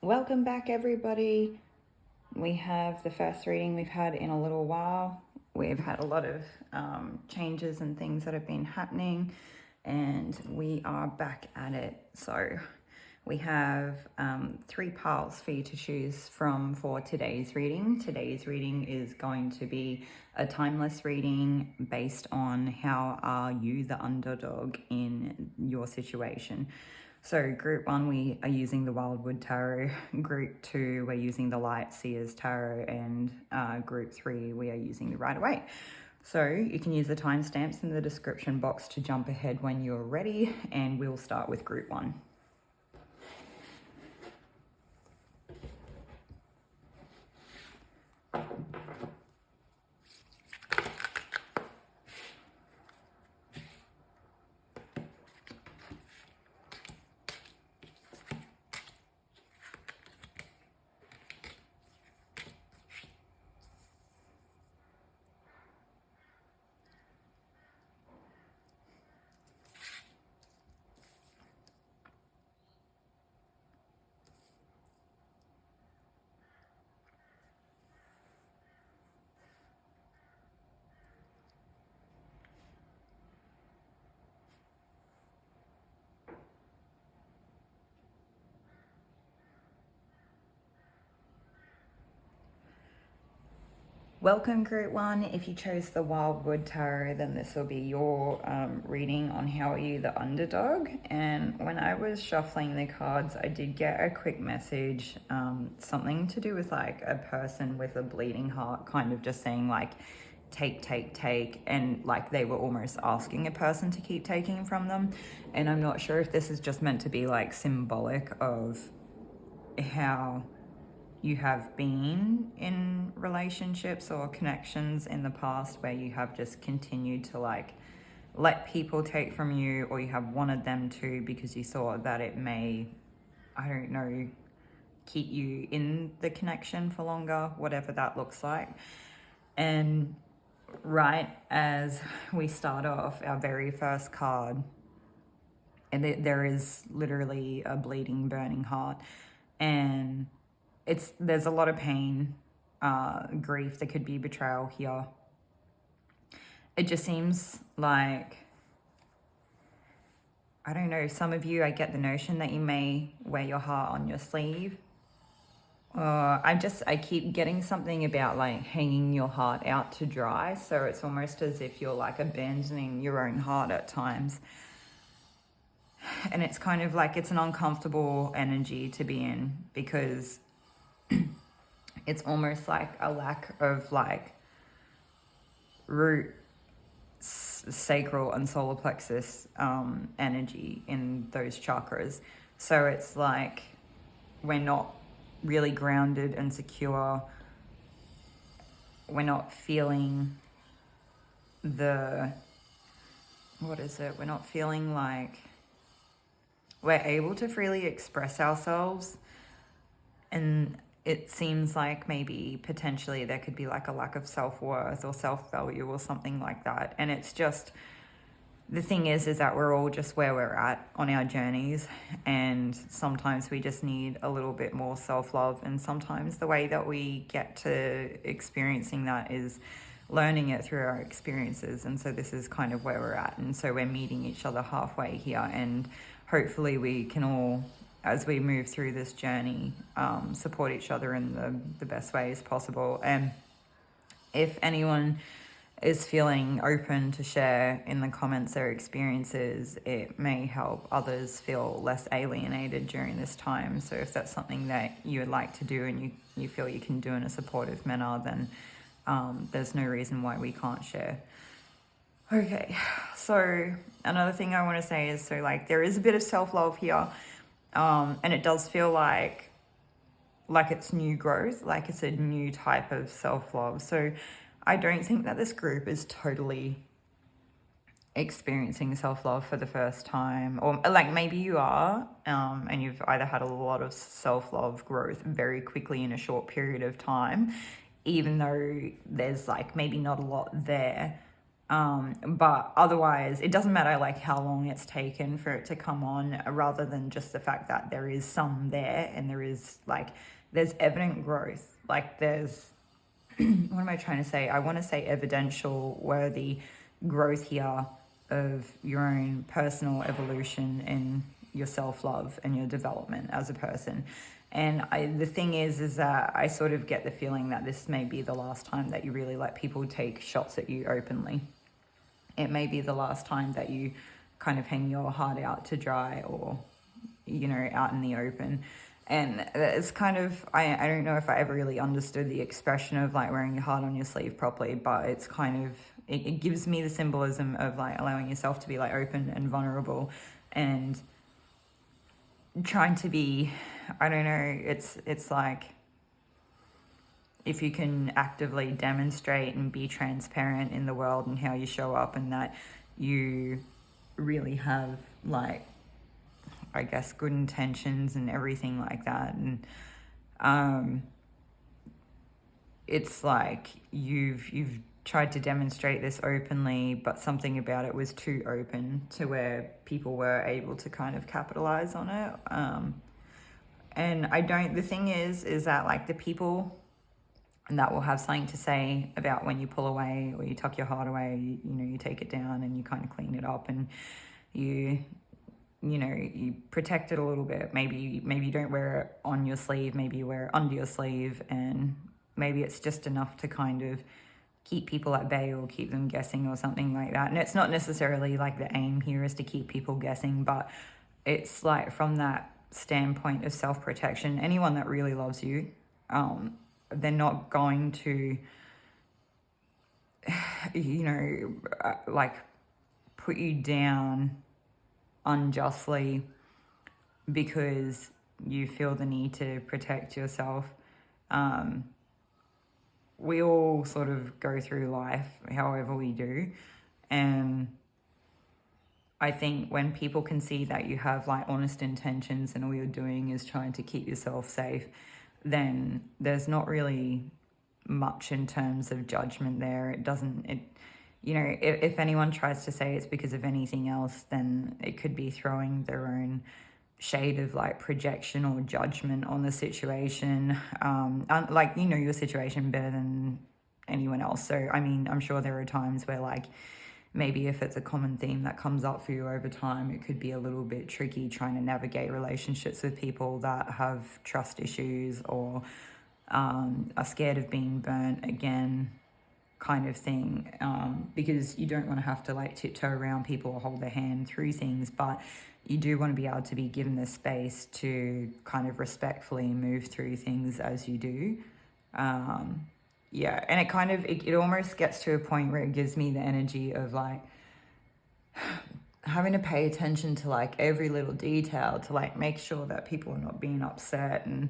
Welcome back, everybody. We have the first reading we've had in a little while. We've had a lot of changes and things that have been happening, and we are back at it. So we have 3 piles for you to choose from for today's reading. Today's reading is going to be a timeless reading based on how are you the underdog in your situation. So group 1, we are using the Wildwood Tarot. Group 2, we're using the Light Seers Tarot. And group 3, we are using the Waite. So you can use the timestamps in the description box to jump ahead when you're ready. And we'll start with group 1. Welcome group 1. If you chose the Wildwood Tarot, then this will be your reading on how are you the underdog. And when I was shuffling the cards, I did get a quick message, something to do with like a person with a bleeding heart, kind of just saying like take, and like they were almost asking a person to keep taking from them. And I'm not sure if this is just meant to be like symbolic of how you have been in relationships or connections in the past where you have just continued to like let people take from you, or you have wanted them to because you thought that it may, I don't know, keep you in the connection for longer, whatever that looks like. And right as we start off, our very first card, and there is literally a bleeding, burning heart, and there's a lot of pain, grief. There could be betrayal here. It just seems like, I don't know, some of you, I get the notion that you may wear your heart on your sleeve. I keep getting something about like hanging your heart out to dry. So it's almost as if you're like abandoning your own heart at times. And it's kind of like, it's an uncomfortable energy to be in, because it's almost like a lack of like root, sacral and solar plexus energy in those chakras. So it's like we're not really grounded and secure. We're not feeling we're not feeling like we're able to freely express ourselves. And it seems like maybe potentially there could be like a lack of self-worth or self-value or something like that. And it's just, the thing is that we're all just where we're at on our journeys, and sometimes we just need a little bit more self-love. And sometimes the way that we get to experiencing that is learning it through our experiences. And so this is kind of where we're at. And so we're meeting each other halfway here, and hopefully we can all, as we move through this journey, support each other in the best ways possible. And if anyone is feeling open to share in the comments their experiences, it may help others feel less alienated during this time. So if that's something that you would like to do and you feel you can do in a supportive manner, then there's no reason why we can't share. Okay, so another thing I want to say is, so like there is a bit of self-love here. And it does feel like it's new growth, like it's a new type of self-love. So I don't think that this group is totally experiencing self-love for the first time, or like maybe you are, and you've either had a lot of self-love growth very quickly in a short period of time, even though there's like maybe not a lot there. But otherwise, it doesn't matter like how long it's taken for it to come on, rather than just the fact that there is some there, and there is like, there's evident growth. Like there's, what am I trying to say? I want to say evidential, worthy growth here of your own personal evolution and your self-love and your development as a person. And the thing is that I sort of get the feeling that this may be the last time that you really let people take shots at you openly. It may be the last time that you kind of hang your heart out to dry, or, you know, out in the open. And it's kind of, I don't know if I ever really understood the expression of like wearing your heart on your sleeve properly, but it's kind of, it gives me the symbolism of like allowing yourself to be like open and vulnerable, and trying to be, I don't know, it's like, if you can actively demonstrate and be transparent in the world and how you show up, and that you really have like, I guess, good intentions and everything like that. And it's like you've tried to demonstrate this openly, but something about it was too open to where people were able to kind of capitalize on it. And the thing is that like the people that will have something to say about when you pull away, or you tuck your heart away, you know, you take it down and you kind of clean it up, and you know, you protect it a little bit. Maybe you don't wear it on your sleeve, maybe you wear it under your sleeve, and maybe it's just enough to kind of keep people at bay or keep them guessing or something like that. And it's not necessarily like the aim here is to keep people guessing, but it's like from that standpoint of self-protection. Anyone that really loves you, they're not going to, you know, like put you down unjustly because you feel the need to protect yourself. We all sort of go through life however we do, and I think when people can see that you have like honest intentions and all you're doing is trying to keep yourself safe, then there's not really much in terms of judgment there. You know, if anyone tries to say it's because of anything else, then it could be throwing their own shade of like projection or judgment on the situation. Like, you know your situation better than anyone else. So, I mean, I'm sure there are times where like, maybe if it's a common theme that comes up for you over time, it could be a little bit tricky trying to navigate relationships with people that have trust issues, or are scared of being burnt again, kind of thing, because you don't want to have to like tiptoe around people or hold their hand through things, but you do want to be able to be given the space to kind of respectfully move through things as you do. Yeah, and it kind of, it almost gets to a point where it gives me the energy of like having to pay attention to like every little detail to like make sure that people are not being upset. And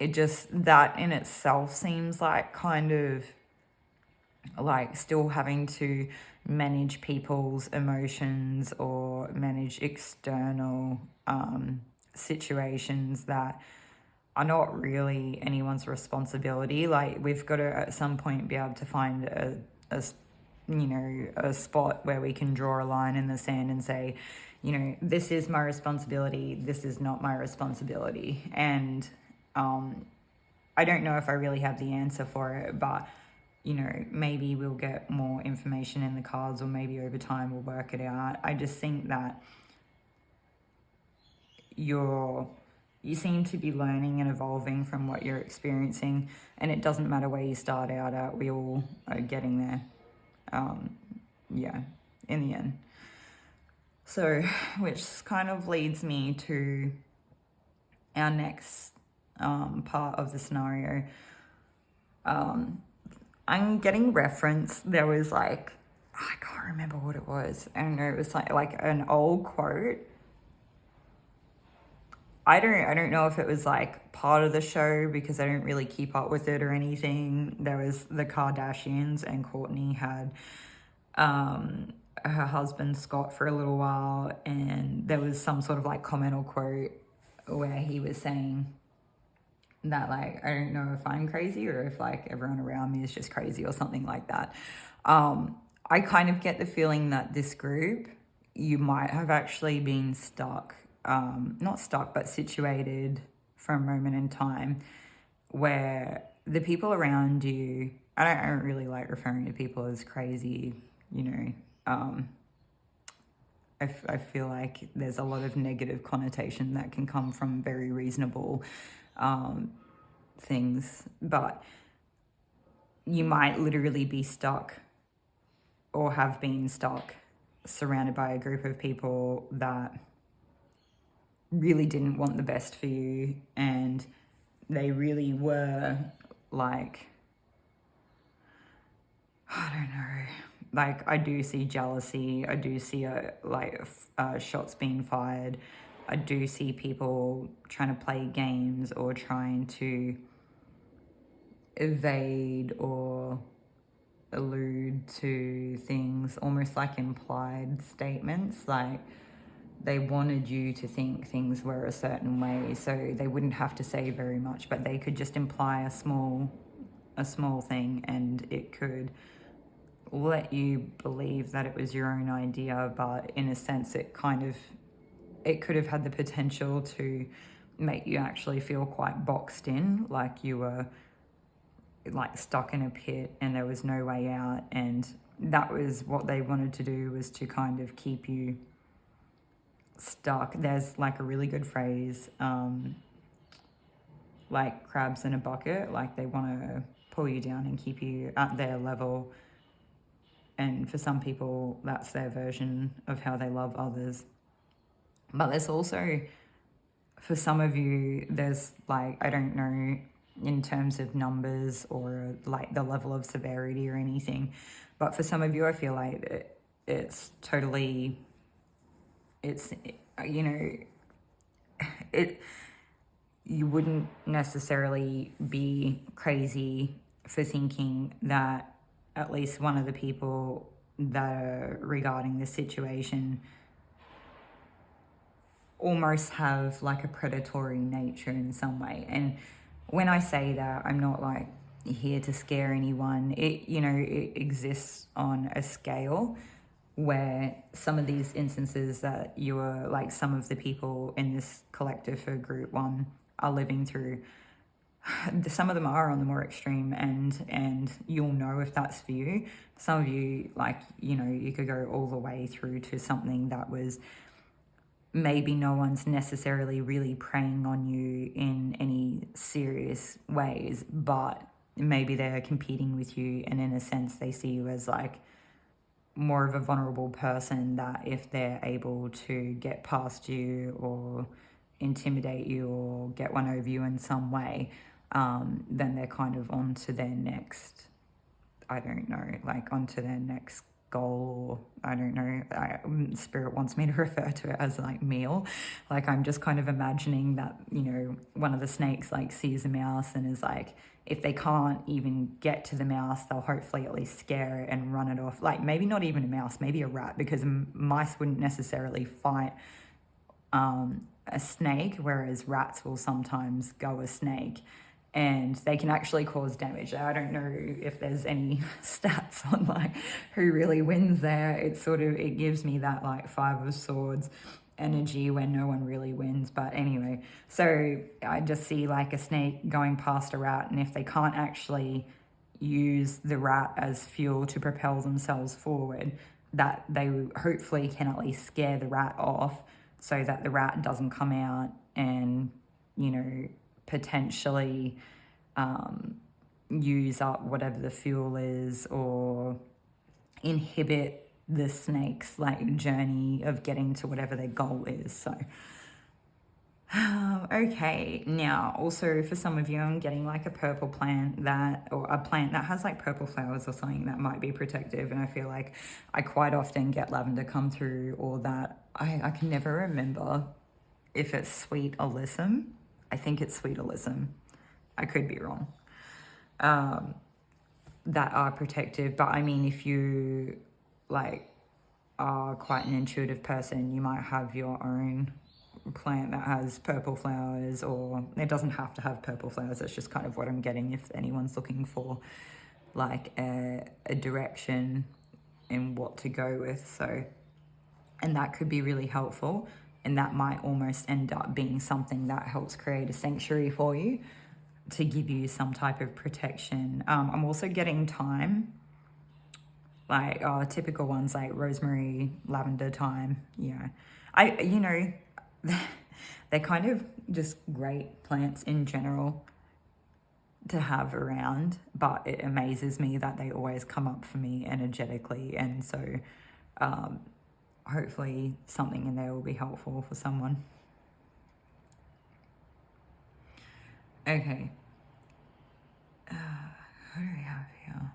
it just, that in itself seems like kind of like still having to manage people's emotions or manage external situations that are not really anyone's responsibility. Like, we've got to at some point be able to find a spot where we can draw a line in the sand and say, you know, this is my responsibility, this is not my responsibility. And I don't know if I really have the answer for it, but you know, maybe we'll get more information in the cards, or maybe over time we'll work it out. I just think that you seem to be learning and evolving from what you're experiencing, and it doesn't matter where you start out at, we all are getting there, in the end. So, which kind of leads me to our next part of the scenario. I'm getting reference. There was like, I can't remember what it was. I don't know. It was like an old quote. I don't know if it was like part of the show because I don't really keep up with it or anything. There was the Kardashians, and Courtney had her husband Scott for a little while, and there was some sort of like comment or quote where he was saying that like, I don't know if I'm crazy or if like everyone around me is just crazy or something like that. I kind of get the feeling that this group, you might have actually been stuck, not stuck, but situated for a moment in time where the people around you, I don't really like referring to people as crazy, you know. I feel like there's a lot of negative connotation that can come from very reasonable things, but you might literally be stuck or have been stuck surrounded by a group of people that really didn't want the best for you, and they really were like, I don't know, like I do see jealousy, I do see shots being fired, I do see people trying to play games or trying to evade or allude to things, almost like implied statements, like they wanted you to think things were a certain way, so they wouldn't have to say very much, but they could just imply a small thing, and it could let you believe that it was your own idea, but in a sense it could have had the potential to make you actually feel quite boxed in, like you were like stuck in a pit and there was no way out, and that was what they wanted to do, was to kind of keep you stuck. There's like a really good phrase, like crabs in a bucket, like they want to pull you down and keep you at their level, and for some people that's their version of how they love others. But there's also, for some of you, there's like, I don't know in terms of numbers or like the level of severity or anything, but for some of you I feel like it's totally, it's, you know, you wouldn't necessarily be crazy for thinking that at least one of the people that are regarding the situation almost have like a predatory nature in some way. And when I say that, I'm not like here to scare anyone. It, you know, it exists on a scale where some of these instances that you are like, some of the people in this collective for group one are living through, some of them are on the more extreme end, and you'll know if that's for you. Some of you, like, you know, you could go all the way through to something that was maybe no one's necessarily really preying on you in any serious ways, but maybe they're competing with you, and in a sense they see you as like more of a vulnerable person, that if they're able to get past you or intimidate you or get one over you in some way, then they're kind of on to their next, I don't know, like onto their next goal, or I don't know, spirit wants me to refer to it as like meal. Like I'm just kind of imagining that, you know, one of the snakes like sees a mouse and is like, if they can't even get to the mouse, they'll hopefully at least scare it and run it off. Like maybe not even a mouse, maybe a rat, because mice wouldn't necessarily fight a snake, whereas rats will sometimes go a snake, and they can actually cause damage. I don't know if there's any stats on like who really wins there. It's sort of, it gives me that like Five of Swords energy when no one really wins. But anyway, so I just see like a snake going past a rat, and if they can't actually use the rat as fuel to propel themselves forward, that they hopefully can at least scare the rat off, so that the rat doesn't come out and, you know, potentially use up whatever the fuel is, or inhibit the snake's like journey of getting to whatever their goal is. So okay, now also for some of you, I'm getting like a purple plant that, or a plant that has like purple flowers or something that might be protective, and I feel like I quite often get lavender come through, or that I can never remember if it's sweet alyssum. I think it's sweet alyssum, I could be wrong, that are protective. But I mean, if you like are quite an intuitive person, you might have your own plant that has purple flowers, or it doesn't have to have purple flowers. That's just kind of what I'm getting if anyone's looking for like a direction in what to go with. So, and that could be really helpful, and that might almost end up being something that helps create a sanctuary for you to give you some type of protection. I'm also getting thyme, like typical ones like rosemary, lavender, thyme. They're kind of just great plants in general to have around, but it amazes me that they always come up for me energetically. And so hopefully something in there will be helpful for someone. Okay. Who do we have here?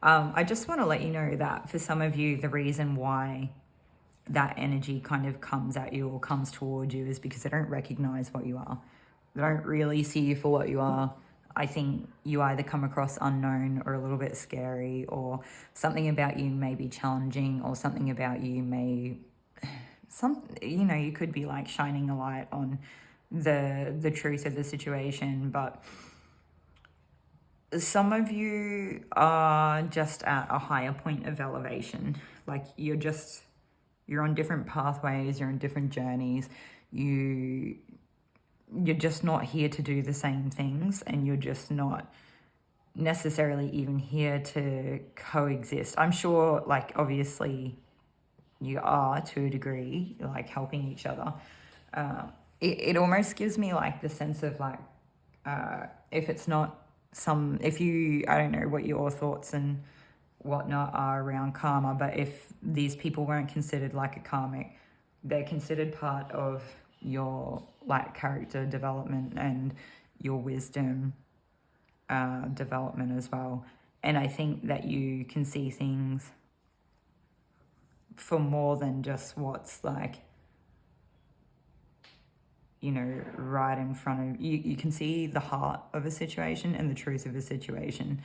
I just want to let you know that for some of you, the reason why that energy kind of comes at you or comes toward you is because they don't recognize what you are. They don't really see you for what you are. I think you either come across unknown or a little bit scary, or something about you may be challenging, or something about you may, you could be like shining a light on the truth of the situation. But some of you are just at a higher point of elevation. Like you're on different pathways, you're on different journeys. You're just not here to do the same things, and you're just not necessarily even here to coexist. I'm sure, like, obviously you are to a degree, like helping each other. It almost gives me like the sense of like, if it's not I don't know what your thoughts and whatnot are around karma, but if these people weren't considered like a karmic, they're considered part of your like character development and your wisdom development as well. And I think that you can see things for more than just what's like, right in front of you. You can see the heart of a situation and the truth of a situation.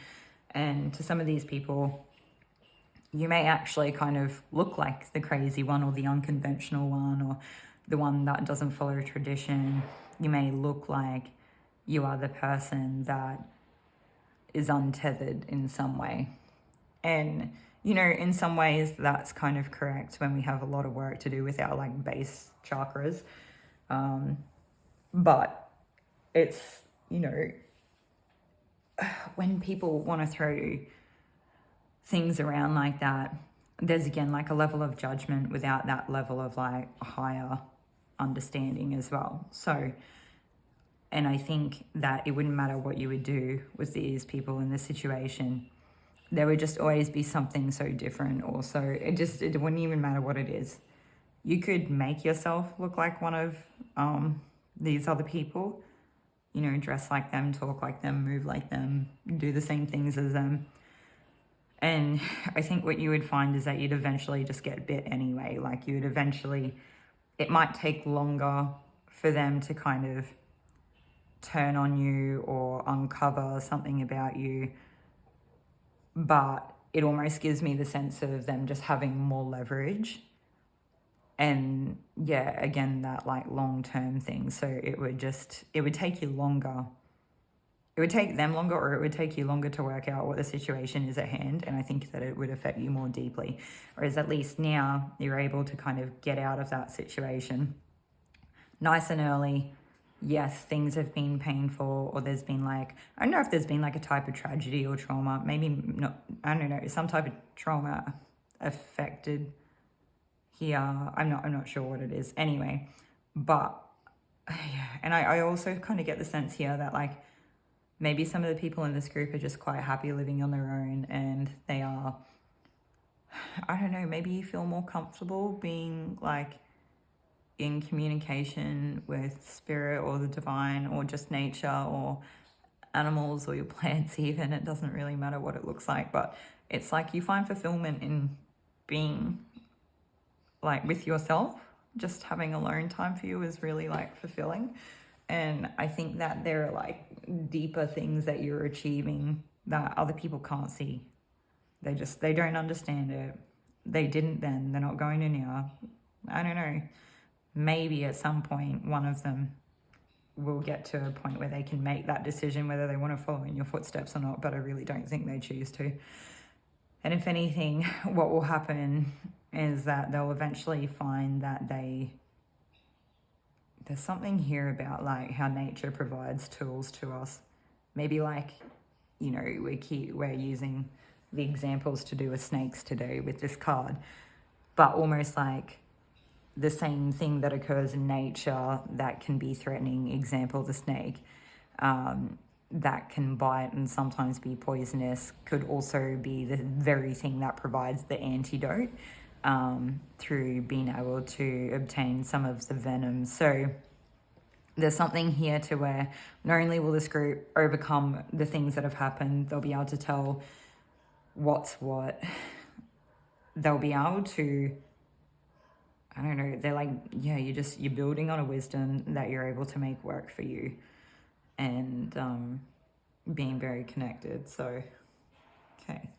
And to some of these people, you may actually kind of look like the crazy one, or the unconventional one, or the one that doesn't follow tradition. You may look like you are the person that is untethered in some way. And, in some ways that's kind of correct when we have a lot of work to do with our like base chakras. But it's, when people want to throw things around like that, there's again like a level of judgment without that level of like higher understanding as well. So, and I think that it wouldn't matter what you would do with these people in this situation, there would just always be something so different. Also, it wouldn't even matter what it is. You could make yourself look like one of these other people, dress like them, talk like them, move like them, do the same things as them. And I think what you would find is that you'd eventually just get bit anyway. Like it might take longer for them to kind of turn on you or uncover something about you. But it almost gives me the sense of them just having more leverage. And yeah, again, that like long-term thing. So it would take you longer. It would take them longer, or it would take you longer to work out what the situation is at hand. And I think that it would affect you more deeply. Whereas at least now you're able to kind of get out of that situation nice and early. Yes, things have been painful, or there's been like, I don't know if there's been like a type of tragedy or trauma, maybe not, I don't know, some type of trauma affected here. I'm not sure what it is anyway, but yeah. And I also kind of get the sense here that like maybe some of the people in this group are just quite happy living on their own, and they are, I don't know, maybe you feel more comfortable being like in communication with spirit or the divine or just nature or animals or your plants even. It doesn't really matter what it looks like, but it's like you find fulfillment in being like with yourself. Just having alone time for you is really like fulfilling. And I think that there are like deeper things that you're achieving that other people can't see. They don't understand it. They didn't then, they're not going to now. I don't know. Maybe at some point one of them will get to a point where they can make that decision whether they want to follow in your footsteps or not, but I really don't think they choose to. And if anything, what will happen is that they'll eventually find that there's something here about like how nature provides tools to us. Maybe like, you know, we're using the examples to do with snakes today with this card, but almost like the same thing that occurs in nature that can be threatening, example, the snake, that can bite and sometimes be poisonous, could also be the very thing that provides the antidote, through being able to obtain some of the venom. So there's something here to where not only will this group overcome the things that have happened, they'll be able to tell what's what. They'll be able to, I don't know, they're like, yeah, you're building on a wisdom that you're able to make work for you, and being very connected. So, okay.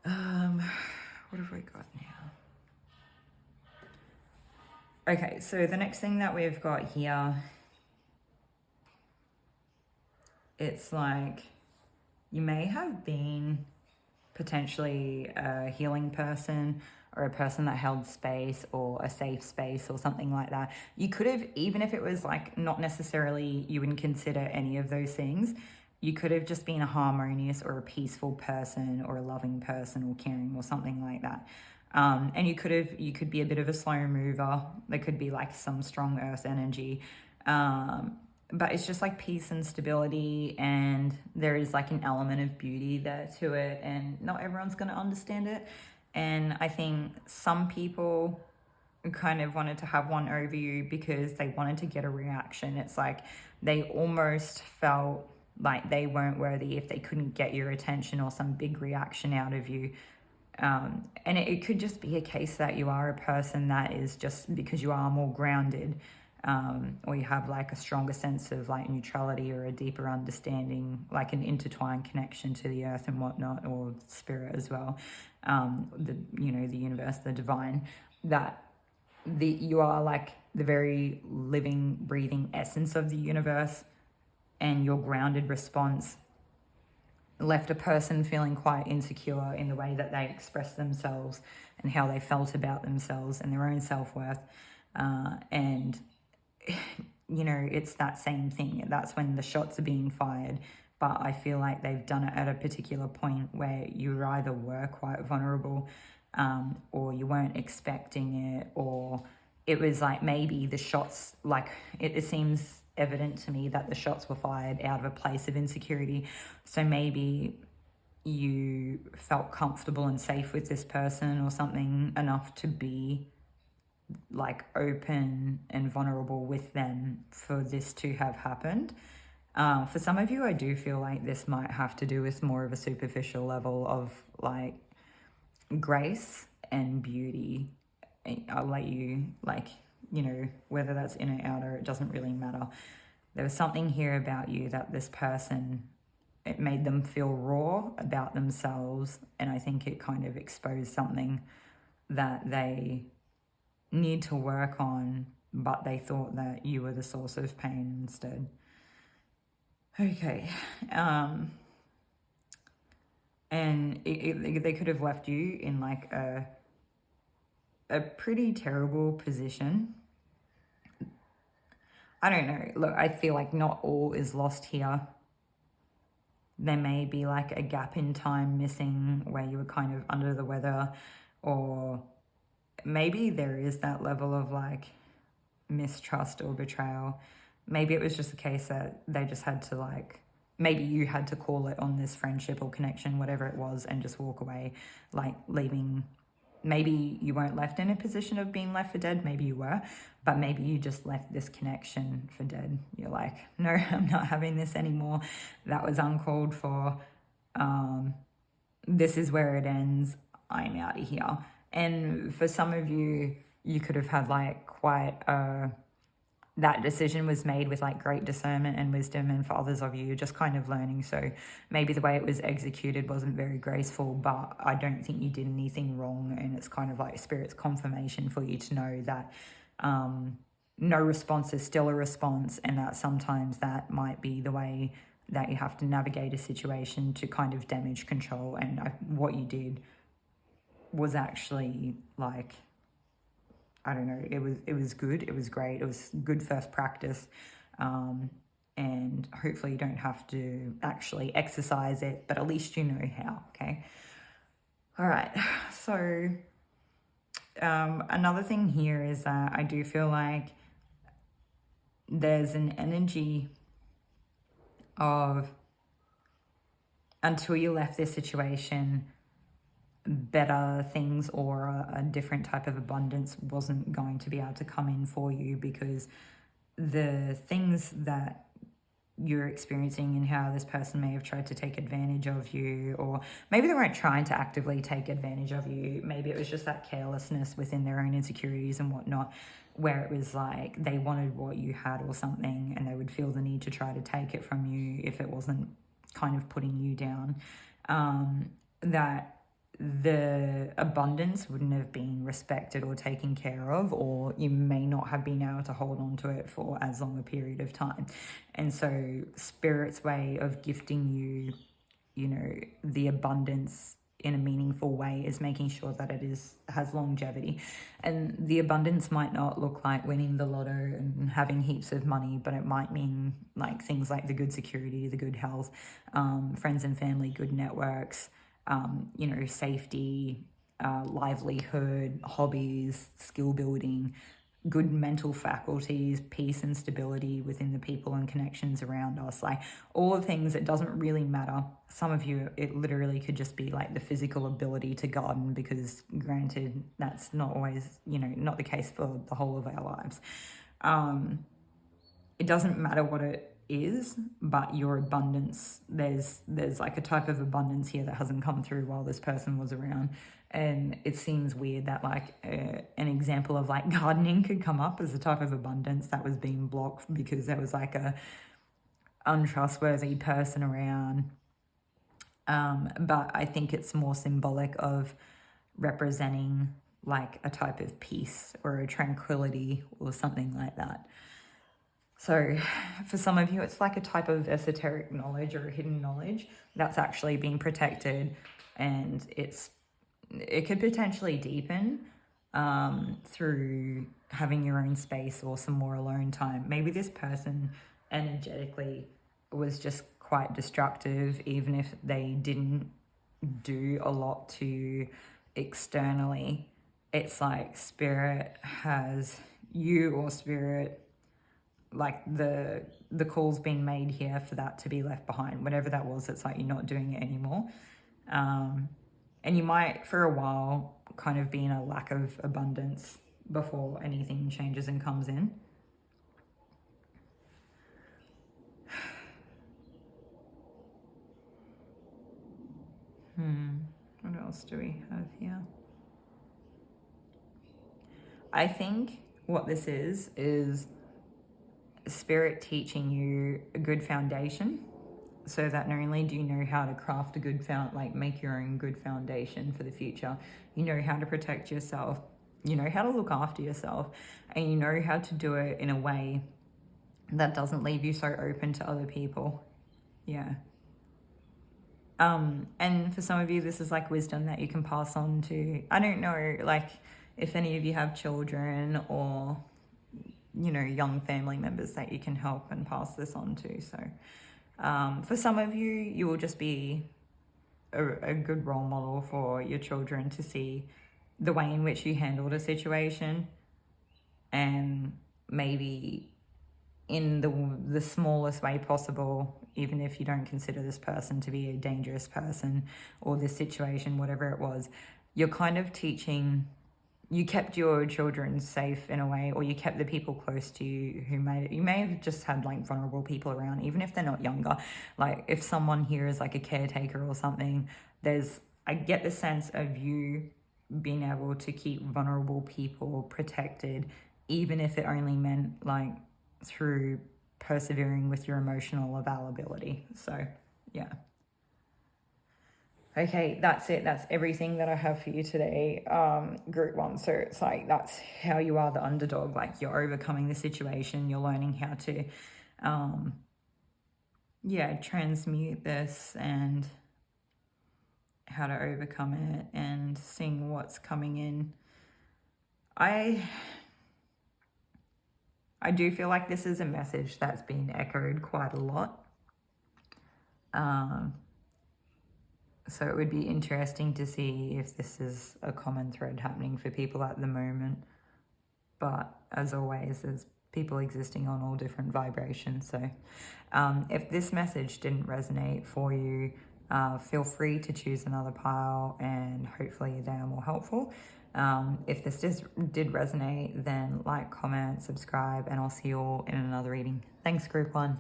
What have we got now? Okay, so the next thing that we've got here, it's like you may have been potentially a healing person or a person that held space or a safe space or something like that. You could have, even if it was like not necessarily you wouldn't consider any of those things, you could have just been a harmonious or a peaceful person or a loving person or caring or something like that. And you could be a bit of a slow mover. There could be like some strong earth energy. But it's just like peace and stability, and there is like an element of beauty there to it, and not everyone's going to understand it. And I think some people kind of wanted to have one over you because they wanted to get a reaction. It's like they almost felt like they weren't worthy if they couldn't get your attention or some big reaction out of you. And it could just be a case that you are a person that is, just because you are more grounded, or you have like a stronger sense of like neutrality or a deeper understanding, like an intertwined connection to the earth and whatnot, or spirit as well, the universe, the divine, that you are like the very living, breathing essence of the universe, and your grounded response left a person feeling quite insecure in the way that they expressed themselves and how they felt about themselves and their own self-worth. And it's that same thing. That's when the shots are being fired. But I feel like they've done it at a particular point where you either were quite vulnerable, or you weren't expecting it, or it was like maybe the shots, like it seems evident to me that the shots were fired out of a place of insecurity. So maybe you felt comfortable and safe with this person or something enough to be like open and vulnerable with them for this to have happened. For some of you, I do feel like this might have to do with more of a superficial level of like grace and beauty. I'll let you, like, whether that's in or outer, it doesn't really matter. There was something here about you that this person, it made them feel raw about themselves, and I think it kind of exposed something that they need to work on, but they thought that you were the source of pain instead. Okay. And they could have left you in like a pretty terrible position. I don't know. Look, I feel like not all is lost here. There may be like a gap in time missing where you were kind of under the weather, or maybe there is that level of like mistrust or betrayal. Maybe it was just a case that they just had to like, maybe you had to call it on this friendship or connection, whatever it was, and just walk away, like leaving. Maybe you weren't left in a position of being left for dead. Maybe you were, but maybe you just left this connection for dead. You're like, no, I'm not having this anymore. That was uncalled for. This is where it ends. I'm out of here. And for some of you, you could have had like quite that decision was made with like great discernment and wisdom, and for others of you, you're just kind of learning. So maybe the way it was executed wasn't very graceful, but I don't think you did anything wrong, and it's kind of like spirit's confirmation for you to know that no response is still a response, and that sometimes that might be the way that you have to navigate a situation to kind of damage control, and what you did was actually like, I don't know, it was good, it was great, it was good first practice, and hopefully you don't have to actually exercise it, but at least you know how. Okay, all right. So another thing here is that I do feel like there's an energy of, until you left this situation, better things or a different type of abundance wasn't going to be able to come in for you, because the things that you're experiencing and how this person may have tried to take advantage of you, or maybe they weren't trying to actively take advantage of you, maybe it was just that carelessness within their own insecurities and whatnot, where it was like they wanted what you had or something, and they would feel the need to try to take it from you if it wasn't kind of putting you down, that the abundance wouldn't have been respected or taken care of, or you may not have been able to hold on to it for as long a period of time. And so Spirit's way of gifting you, you know, the abundance in a meaningful way is making sure that it has longevity. And the abundance might not look like winning the lotto and having heaps of money, but it might mean like things like the good security, the good health, friends and family, good networks, you know, safety, livelihood, hobbies, skill building, good mental faculties, peace and stability within the people and connections around us. Like all the things, it doesn't really matter. Some of you, it literally could just be like the physical ability to garden, because granted, that's not always, you know, not the case for the whole of our lives. It doesn't matter what it is, but your abundance, there's like a type of abundance here that hasn't come through while this person was around. And it seems weird that like an example of like gardening could come up as a type of abundance that was being blocked because there was like a untrustworthy person around. But I think it's more symbolic of representing like a type of peace or a tranquility or something like that. So for some of you, it's like a type of esoteric knowledge or hidden knowledge that's actually being protected, and it could potentially deepen through having your own space or some more alone time. Maybe this person energetically was just quite destructive, even if they didn't do a lot to externally. It's like Spirit has you, or Spirit, like the call's been made here for that to be left behind. Whatever that was, it's like you're not doing it anymore. And you might, for a while, kind of be in a lack of abundance before anything changes and comes in. What else do we have here? I think what this is Spirit teaching you a good foundation, so that not only do you know how to craft a good make your own good foundation for the future, you know how to protect yourself, you know how to look after yourself, and you know how to do it in a way that doesn't leave you so open to other people. Yeah. And for some of you, this is like wisdom that you can pass on to, I don't know, like if any of you have children or, you know, young family members that you can help and pass this on to. So for some of you, you will just be a good role model for your children to see the way in which you handled a situation, and maybe in the smallest way possible, even if you don't consider this person to be a dangerous person or this situation, whatever it was, you're kind of teaching, you kept your children safe in a way, or you kept the people close to you who you may have just had like vulnerable people around, even if they're not younger. Like if someone here is like a caretaker or something, I get the sense of you being able to keep vulnerable people protected, even if it only meant like through persevering with your emotional availability. So yeah. Okay, that's it. That's everything that I have for you today. Group 1. So it's like, that's how you are the underdog. Like you're overcoming the situation. You're learning how to yeah, transmute this and how to overcome it and seeing what's coming in. I do feel like this is a message that's been echoed quite a lot. So it would be interesting to see if this is a common thread happening for people at the moment. But as always, there's people existing on all different vibrations. So if this message didn't resonate for you, feel free to choose another pile and hopefully they are more helpful. If this did resonate, then like, comment, subscribe, and I'll see you all in another reading. Thanks, group 1.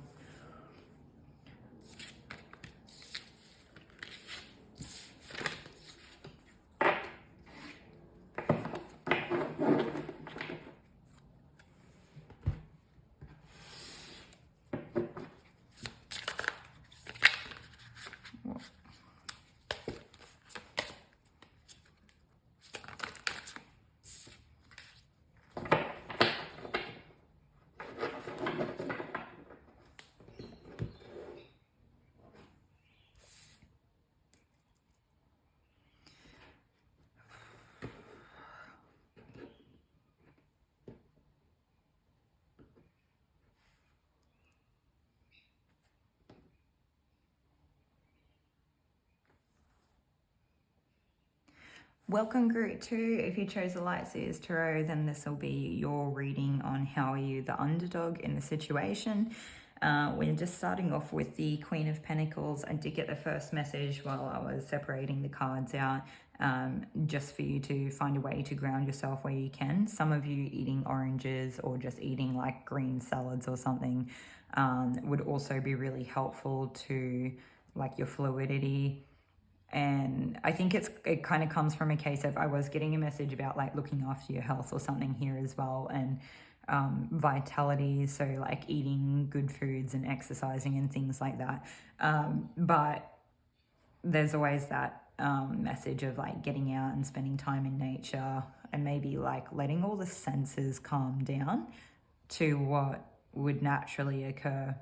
Welcome group 2. If you chose the Light Seers Tarot, then this will be your reading on how are you the underdog in the situation. We're just starting off with the Queen of Pentacles. I did get the first message while I was separating the cards out, just for you to find a way to ground yourself where you can. Some of you eating oranges or just eating like green salads or something would also be really helpful to like your fluidity. And I think it kind of comes from a case of, I was getting a message about like looking after your health or something here as well, and vitality, so like eating good foods and exercising and things like that. But there's always that message of like getting out and spending time in nature and maybe like letting all the senses calm down to what would naturally occur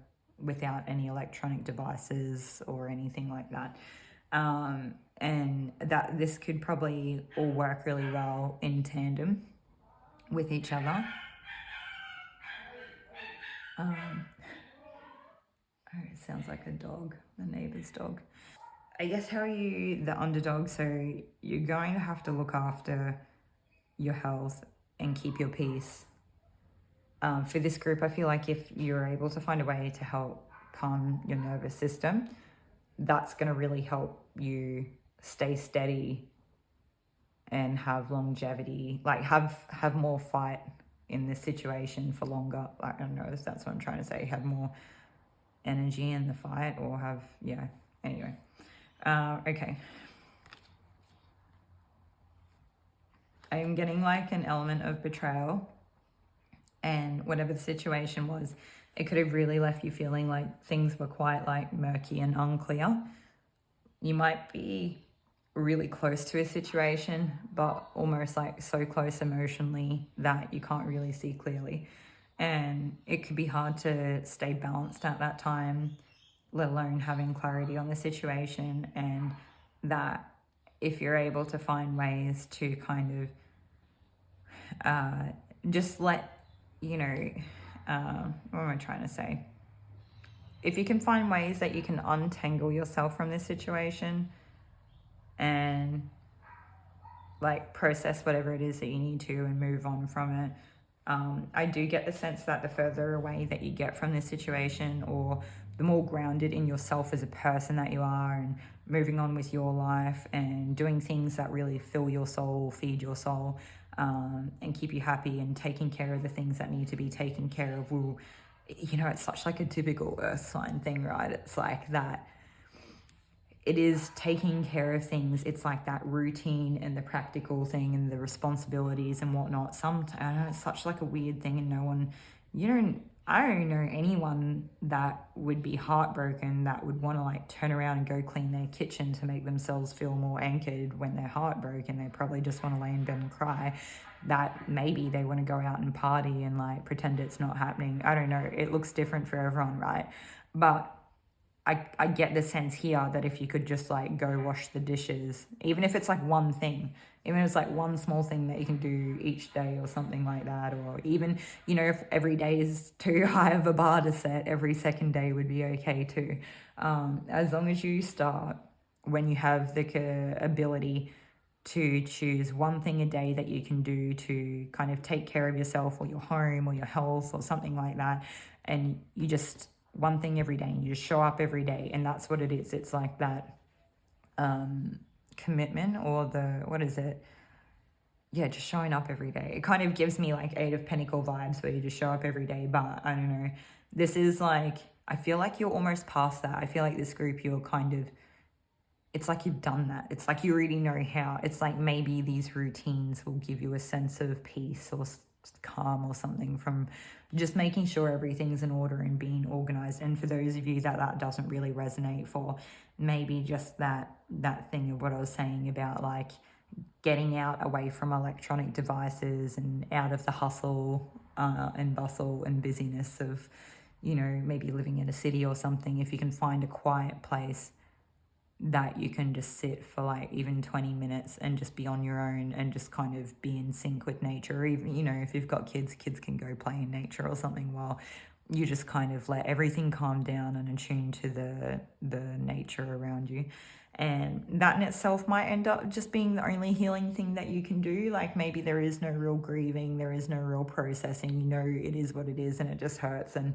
without any electronic devices or anything like that. And that this could probably all work really well in tandem with each other. Oh, it sounds like a dog, the neighbor's dog. I guess how are you the underdog? So you're going to have to look after your health and keep your peace. For this group, I feel like if you're able to find a way to help calm your nervous system, that's going to really help you stay steady and have longevity, like have more fight in this situation for longer. Like, I don't know if that's what I'm trying to say, have more energy in the fight, or have, yeah, anyway. Okay. I'm getting like an element of betrayal, and whatever the situation was, it could have really left you feeling like things were quite like murky and unclear. You might be really close to a situation, but almost like so close emotionally that you can't really see clearly. And it could be hard to stay balanced at that time, let alone having clarity on the situation. And that if you're able to find ways to kind of just let, you know, what am I trying to say? If you can find ways that you can untangle yourself from this situation and like process whatever it is that you need to and move on from it. I do get the sense that the further away that you get from this situation, or the more grounded in yourself as a person that you are, and moving on with your life and doing things that really fill your soul, feed your soul, and keep you happy, and taking care of the things that need to be taken care of will, you know, it's such like a typical earth sign thing, right? It's like that. It is taking care of things. It's like that routine and the practical thing and the responsibilities and whatnot. I don't know, it's such like a weird thing, and I don't know anyone that would be heartbroken that would want to like turn around and go clean their kitchen to make themselves feel more anchored when they're heartbroken. They probably just want to lay in bed and cry. That maybe they want to go out and party and like pretend it's not happening. I don't know. It looks different for everyone, right? But I get the sense here that if you could just like go wash the dishes, even if it's like one thing, even if it's like one small thing that you can do each day or something like that, or even, you know, if every day is too high of a bar to set, every second day would be okay too. As long as you start when you have the ability to choose one thing a day that you can do to kind of take care of yourself or your home or your health or something like that, and you just one thing every day and you just show up every day, and that's what it is. It's like that commitment, or the, what is it, yeah, just showing up every day. It kind of gives me like Eight of Pentacle vibes, where you just show up every day. But I don't know, this is like, I feel like you're almost past that. I feel like this group, you're kind of, it's like you've done that. It's like you already know how. It's like maybe these routines will give you a sense of peace or calm or something from just making sure everything's in order and being organized. And for those of you that that doesn't really resonate for, maybe just that thing of what I was saying about like getting out away from electronic devices and out of the hustle and bustle and busyness of, you know, maybe living in a city or something. If you can find a quiet place that you can just sit for like even 20 minutes and just be on your own and just kind of be in sync with nature. Or even, you know, if you've got kids can go play in nature or something, while you just kind of let everything calm down and attune to the nature around you. And that in itself might end up just being the only healing thing that you can do. Like maybe there is no real grieving, there is no real processing, you know, it is what it is and it just hurts, and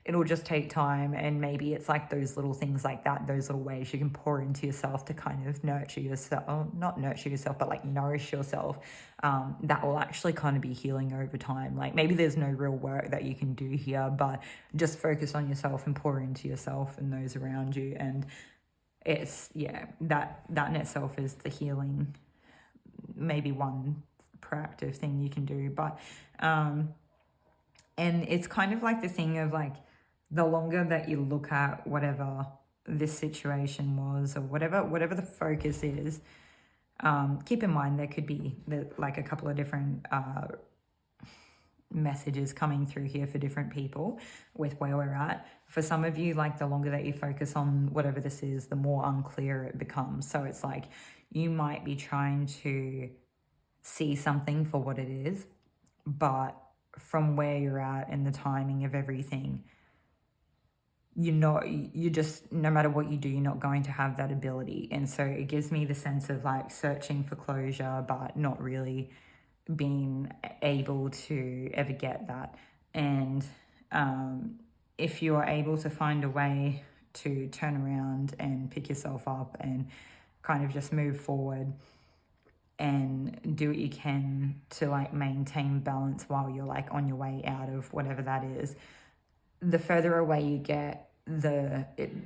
it'll just take time. And maybe it's like those little things like that, those little ways you can pour into yourself to kind of nurture yourself, not nurture yourself, but like nourish yourself, that will actually kind of be healing over time. Like maybe there's no real work that you can do here, but just focus on yourself and pour into yourself and those around you. And it's, yeah, that in itself is the healing, maybe one proactive thing you can do. But and it's kind of like the thing of like, the longer that you look at whatever this situation was, or whatever the focus is, keep in mind there could be like a couple of different messages coming through here for different people with where we're at. For some of you, like the longer that you focus on whatever this is, the more unclear it becomes. So it's like you might be trying to see something for what it is, but from where you're at and the timing of everything, you just, no matter what you do, you're not going to have that ability. And so it gives me the sense of like searching for closure, but not really being able to ever get that. And if you are able to find a way to turn around and pick yourself up and kind of just move forward and do what you can to like maintain balance while you're like on your way out of whatever that is, the further away you get,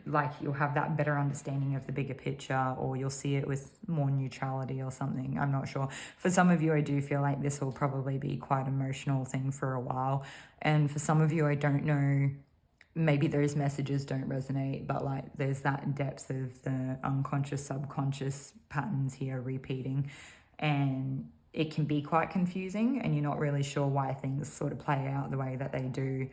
like you'll have that better understanding of the bigger picture, or you'll see it with more neutrality or something. I'm not sure. For some of you, I do feel like this will probably be quite an emotional thing for a while. And for some of you, I don't know, maybe those messages don't resonate, but like there's that depth of the unconscious, subconscious patterns here repeating. And it can be quite confusing, and you're not really sure why things sort of play out the way that they do.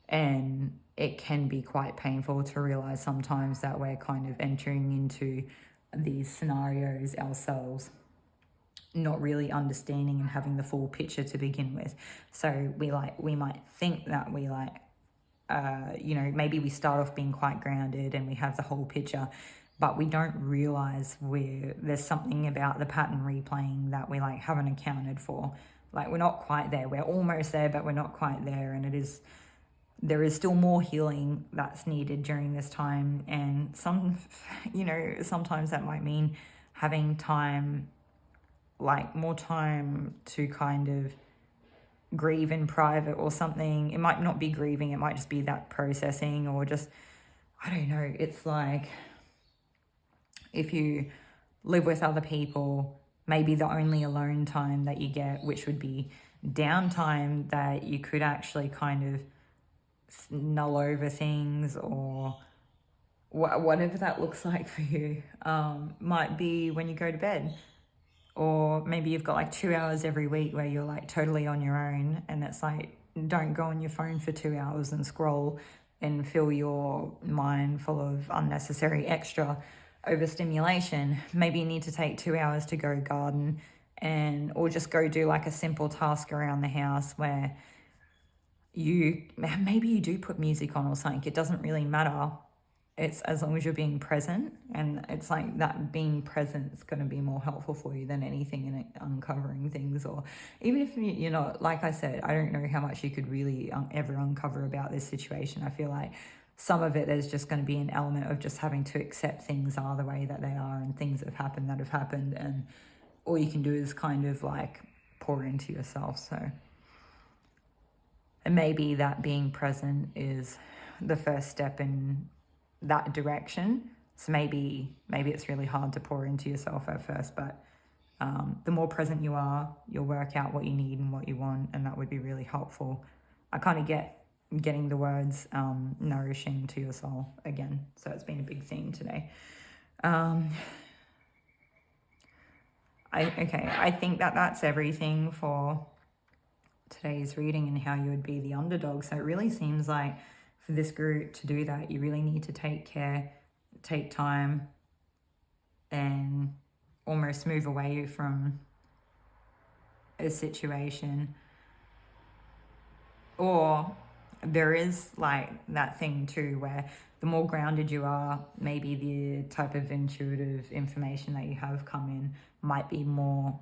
And it can be quite painful to realize sometimes that we're kind of entering into these scenarios ourselves, not really understanding and having the full picture to begin with. So we might think that we you know, maybe we start off being quite grounded and we have the whole picture, but we don't realize there's something about the pattern replaying that we like haven't accounted for. Like we're not quite there. We're almost there, but we're not quite there. And there is still more healing that's needed during this time. And you know, sometimes that might mean having time, like more time to kind of grieve in private or something. It might not be grieving, it might just be that processing, or just, I don't know. It's like if you live with other people, maybe the only alone time that you get, which would be downtime, that you could actually kind of null over things, or whatever that looks like for you, might be when you go to bed. Or maybe you've got like 2 hours every week where you're like totally on your own, and it's like, don't go on your phone for 2 hours and scroll. and fill your mind full of unnecessary extra overstimulation. Maybe you need to take 2 hours to go garden or just go do like a simple task around the house where maybe you do put music on or something. It doesn't really matter. It's as long as you're being present, and it's like that being present is going to be more helpful for you than anything in uncovering things. Or even if you're not, like I said, I don't know how much you could really ever uncover about this situation. I feel like some of it is just going to be an element of just having to accept things are the way that they are, and things that have happened, and all you can do is kind of like pour into yourself. So, and maybe that being present is the first step in that direction. So maybe it's really hard to pour into yourself at first, but the more present you are, you'll work out what you need and what you want, and that would be really helpful. I kind of getting the words nourishing to your soul again, so it's been a big theme today. I think that's everything for today's reading and how you would be the underdog. So it really seems like for this group to do that, you really need to take care, take time, and almost move away from a situation. Or there is like that thing too where the more grounded you are, maybe the type of intuitive information that you have come in might be more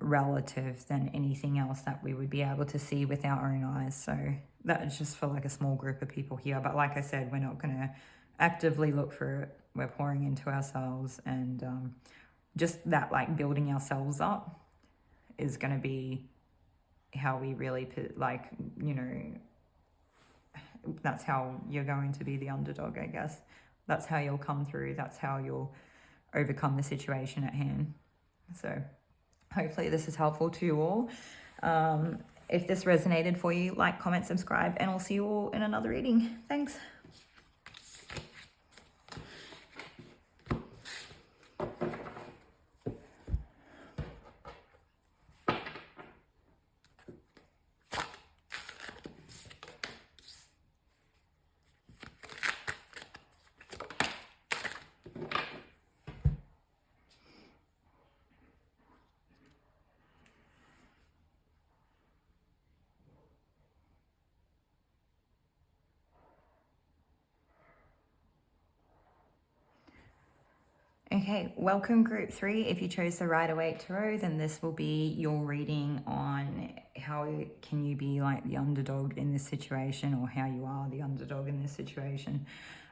relative than anything else that we would be able to see with our own eyes. So that's just for like a small group of people here. But like I said, we're not going to actively look for it. We're pouring into ourselves, and just that like building ourselves up is going to be how we really like, you know, that's how you're going to be the underdog, I guess. That's how you'll come through. That's how you'll overcome the situation at hand. So hopefully this is helpful to you all. If this resonated for you, like, comment, subscribe, and I'll see you all in another reading. Thanks. Okay, welcome group 3. If you chose the Rider-Waite Tarot, then this will be your reading on how can you be like the underdog in this situation, or how you are the underdog in this situation.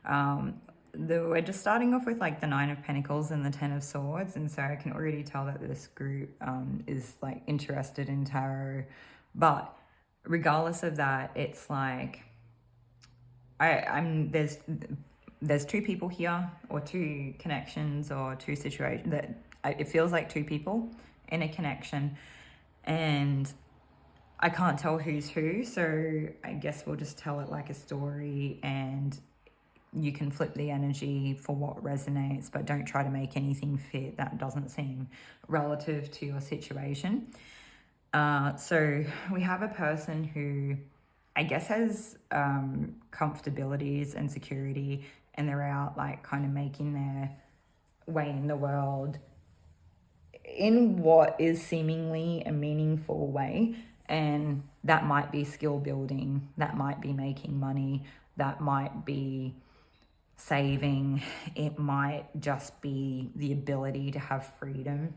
We're just starting off with like the 9 of Pentacles and the 10 of Swords, and so I can already tell that this group is like interested in tarot. But regardless of that, it's like there's 2 people here, or 2 connections, or 2 situations that it feels like 2 people in a connection, and I can't tell who's who, so I guess we'll just tell it like a story, and you can flip the energy for what resonates, but don't try to make anything fit that doesn't seem relative to your situation. So we have a person who I guess has comfortabilities and security, and they're out like kind of making their way in the world in what is seemingly a meaningful way. And that might be skill building, that might be making money, that might be saving, it might just be the ability to have freedom,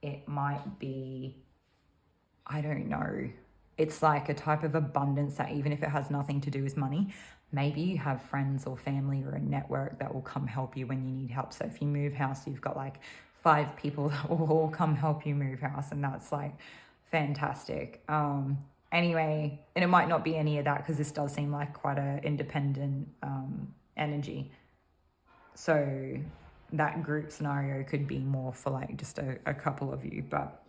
it might be, I don't know, it's like a type of abundance that even if it has nothing to do with money, maybe you have friends or family or a network that will come help you when you need help. So if you move house, you've got like 5 people that will all come help you move house, and that's like fantastic. Anyway, and it might not be any of that, because this does seem like quite a independent energy. So that group scenario could be more for like just a couple of you, but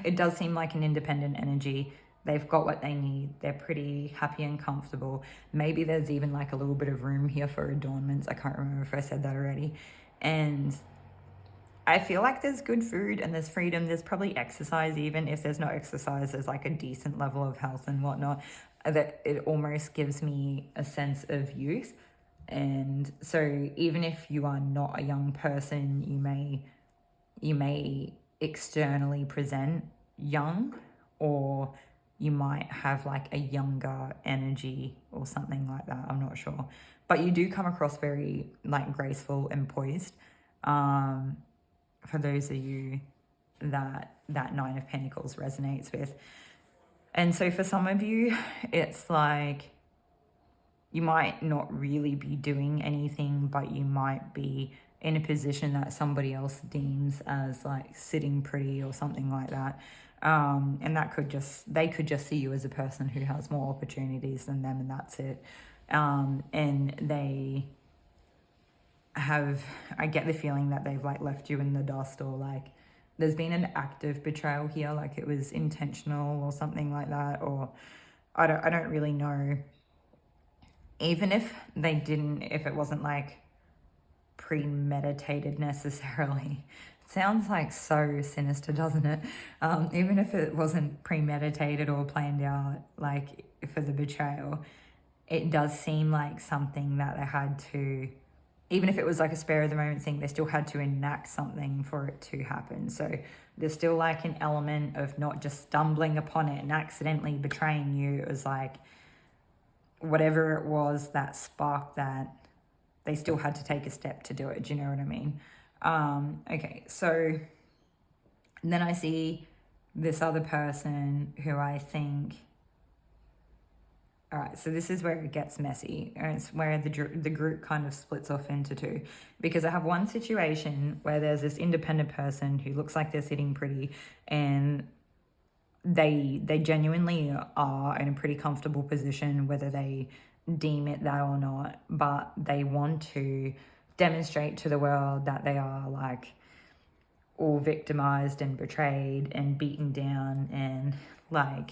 it does seem like an independent energy. They've got what they need. They're pretty happy and comfortable. Maybe there's even like a little bit of room here for adornments. I can't remember if I said that already. And I feel like there's good food and there's freedom. There's probably exercise, even if there's no exercise, there's like a decent level of health and whatnot. That it almost gives me a sense of youth. And so even if you are not a young person, you may externally present young, or you might have like a younger energy or something like that. I'm not sure, but you do come across very like graceful and poised. For those of you that Nine of Pentacles resonates with. And so for some of you, it's like you might not really be doing anything, but you might be in a position that somebody else deems as like sitting pretty or something like that. And that they could just see you as a person who has more opportunities than them, and that's it. And they have, I get the feeling that they've like left you in the dust, or like there's been an act of betrayal here, like it was intentional or something like that, or I don't really know. Even if they didn't, if it wasn't like premeditated necessarily, it sounds like so sinister, doesn't it? Even if it wasn't premeditated or planned out, like for the betrayal, it does seem like something that they had to, even if it was like a spare of the moment thing, they still had to enact something for it to happen. So there's still like an element of not just stumbling upon it and accidentally betraying you. It was like whatever it was that sparked that, they still had to take a step to do it. Do you know what I mean? Okay, so then I see this other person who I think, all right, so this is where it gets messy. It's where the group kind of splits off into two, because I have one situation where there's this independent person who looks like they're sitting pretty, and they genuinely are in a pretty comfortable position, whether they deem it that or not, but they want to demonstrate to the world that they are like all victimized and betrayed and beaten down and like,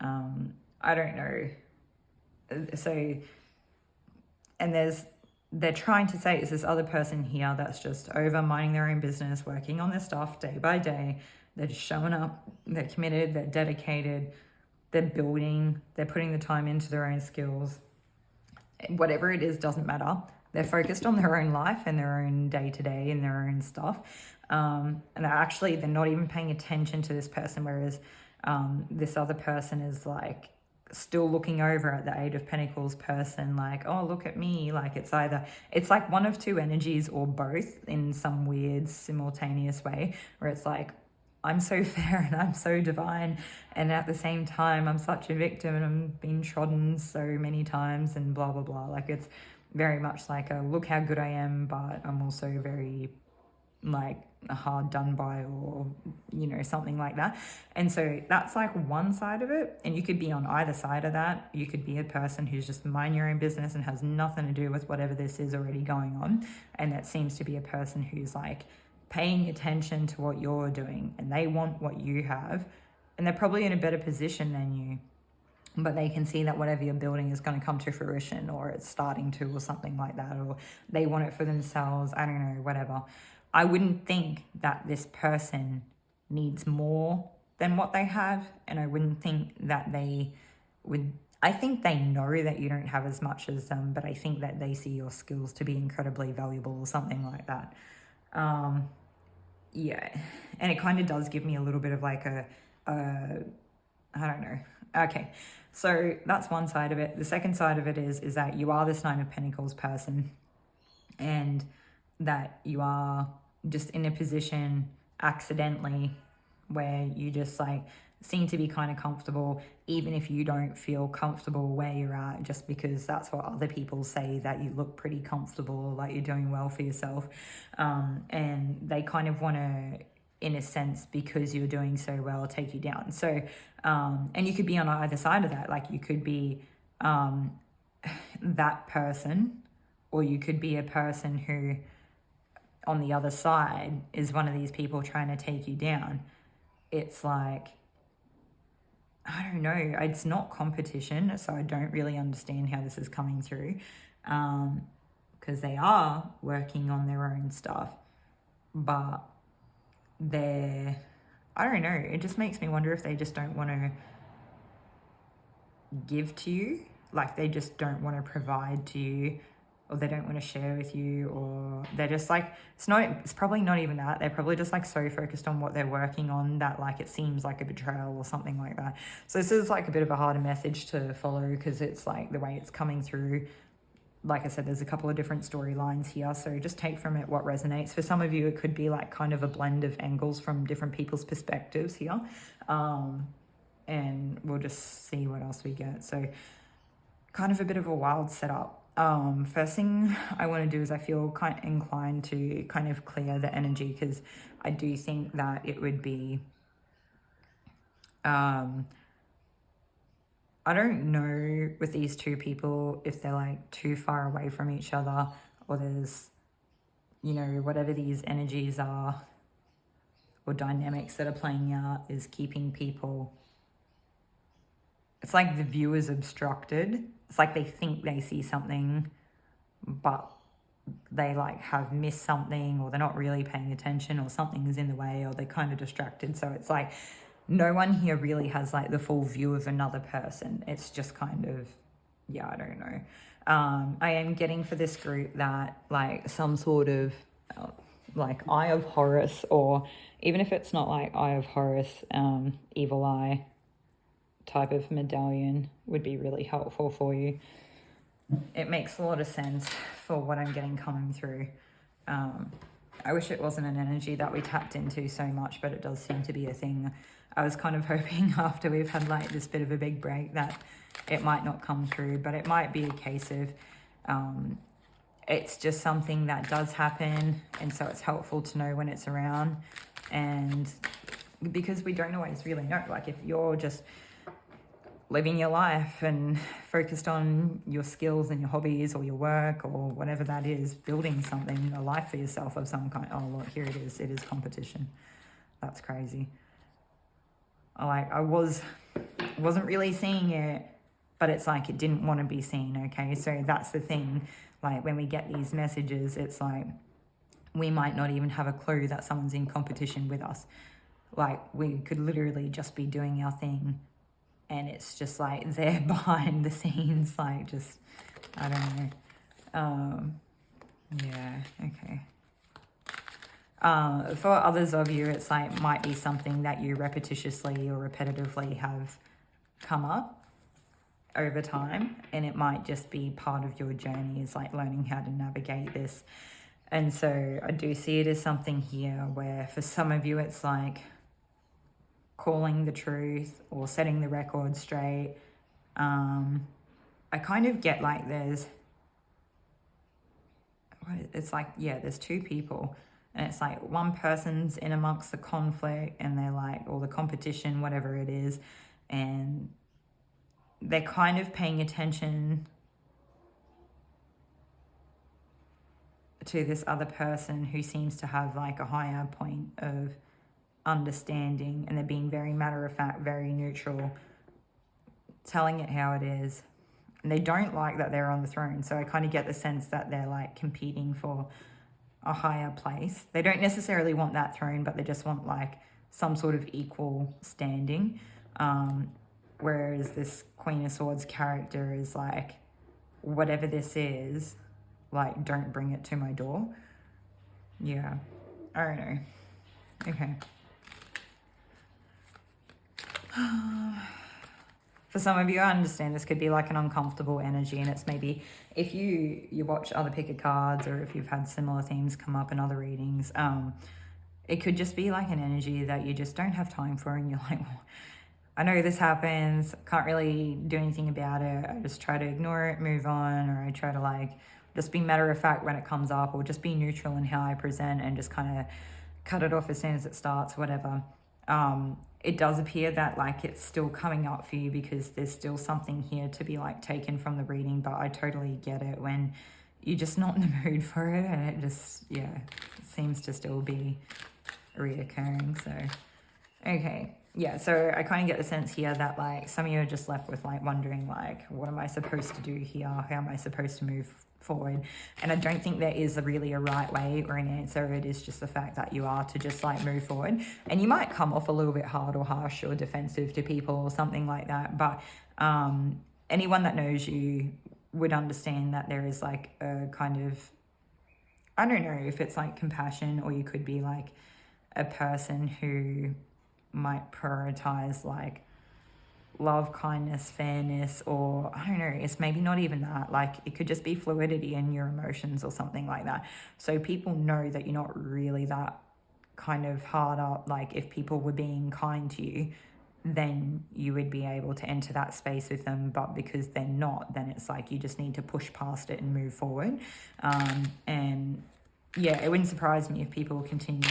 I don't know. So, and they're trying to say it's this other person here that's just over minding their own business, working on their stuff day by day. They're just showing up, they're committed, they're dedicated, they're building, they're putting the time into their own skills. Whatever it is, doesn't matter. They're focused on their own life and their own day-to-day and their own stuff. And they're not even paying attention to this person, whereas this other person is like still looking over at the Eight of Pentacles person like, oh, look at me. Like it's like one of two energies or both in some weird simultaneous way, where it's like, I'm so fair and I'm so divine, and at the same time I'm such a victim and I'm being trodden so many times and blah blah blah. Like it's very much like a look how good I am, but I'm also very like hard done by, or you know, something like that. And so that's like one side of it, and you could be on either side of that. You could be a person who's just mind your own business and has nothing to do with whatever this is already going on, and that seems to be a person who's like paying attention to what you're doing, and they want what you have, and they're probably in a better position than you, but they can see that whatever you're building is going to come to fruition, or it's starting to, or something like that, or they want it for themselves. I don't know, whatever. I wouldn't think that this person needs more than what they have, and I wouldn't think that they would. I think they know that you don't have as much as them, but I think that they see your skills to be incredibly valuable, or something like that. Yeah, and it kind of does give me a little bit of like I don't know. Okay, so that's one side of it. The second side of it is that you are this Nine of Pentacles person, and that you are just in a position accidentally where you just like seem to be kind of comfortable, even if you don't feel comfortable where you're at, just because that's what other people say, that you look pretty comfortable, like you're doing well for yourself. And they kind of want to, in a sense, because you're doing so well, take you down. So, and you could be on either side of that. Like you could be that person, or you could be a person who on the other side is one of these people trying to take you down. It's like, I don't know, it's not competition, so I don't really understand how this is coming through, because they are working on their own stuff, but they're, I don't know, it just makes me wonder if they just don't want to give to you, like they just don't want to provide to you, or they don't want to share with you, or they're just like, it's probably not even that, they're probably just like so focused on what they're working on that like it seems like a betrayal or something like that. So this is like a bit of a harder message to follow because it's like the way it's coming through. Like I said, there's a couple of different storylines here, so just take from it what resonates. For some of you, it could be like kind of a blend of angles from different people's perspectives here. And we'll just see what else we get. So kind of a bit of a wild setup. First thing I want to do is I feel kind of inclined to kind of clear the energy, because I do think that it would be, I don't know with these two people if they're like too far away from each other, or there's, you know, whatever these energies are or dynamics that are playing out is keeping people, it's like the view is obstructed. It's like they think they see something, but they like have missed something, or they're not really paying attention, or something is in the way, or they're kind of distracted. So it's like no one here really has like the full view of another person. It's just kind of, yeah, I don't know. I am getting for this group that like some sort of like Eye of Horus, or even if it's not like Eye of Horus, Evil Eye type of medallion would be really helpful for you. It makes a lot of sense for what I'm getting coming through. I wish it wasn't an energy that we tapped into so much, but it does seem to be a thing. I was kind of hoping after we've had like this bit of a big break that it might not come through, but it might be a case of it's just something that does happen, and so it's helpful to know when it's around. And because we don't always really know, like if you're just living your life and focused on your skills and your hobbies or your work or whatever that is, building something, a life for yourself of some kind. Oh, look, here it is competition. That's crazy. Like I wasn't really seeing it, but it's like it didn't want to be seen. Okay, so that's the thing. Like when we get these messages, it's like we might not even have a clue that someone's in competition with us. Like we could literally just be doing our thing, and it's just like they're behind the scenes, like just, I don't know. Yeah, okay. For others of you, it's like might be something that you repetitiously or repetitively have come up over time, and it might just be part of your journey is like learning how to navigate this. And so I do see it as something here where for some of you it's like calling the truth or setting the record straight. I kind of get like it's like, yeah, there's two people, and it's like one person's in amongst the conflict and they're like, or the competition, whatever it is, and they're kind of paying attention to this other person who seems to have like a higher point of understanding, and they're being very matter of fact, very neutral, telling it how it is. And they don't like that they're on the throne, so I kind of get the sense that they're like competing for a higher place. They don't necessarily want that throne, but they just want like some sort of equal standing. Whereas this Queen of Swords character is like, whatever this is, like, don't bring it to my door. Yeah, I don't know. Okay. For some of you, I understand this could be like an uncomfortable energy, and it's maybe if you watch other picker cards, or if you've had similar themes come up in other readings, it could just be like an energy that you just don't have time for, and you're like, well, I know this happens, can't really do anything about it, I just try to ignore it, move on, or I try to like just be matter of fact when it comes up, or just be neutral in how I present and just kind of cut it off as soon as it starts, whatever. It does appear that like it's still coming up for you because there's still something here to be like taken from the reading, but I totally get it when you're just not in the mood for it, and it just, yeah, it seems to still be reoccurring. So, okay. yeah, so I kind of get the sense here that like some of you are just left with like wondering like, what am I supposed to do here? How am I supposed to move forward? And I don't think there is really a right way or an answer. It is just the fact that you are to just like move forward, and you might come off a little bit hard or harsh or defensive to people or something like that. But anyone that knows you would understand that there is like a kind of, I don't know if it's like compassion, or you could be like a person who might prioritize like love, kindness, fairness, or I don't know, it's maybe not even that. Like it could just be fluidity in your emotions or something like that. So people know that you're not really that kind of hard up. Like if people were being kind to you, then you would be able to enter that space with them. But because they're not, then it's like you just need to push past it and move forward. And yeah, it wouldn't surprise me if people continue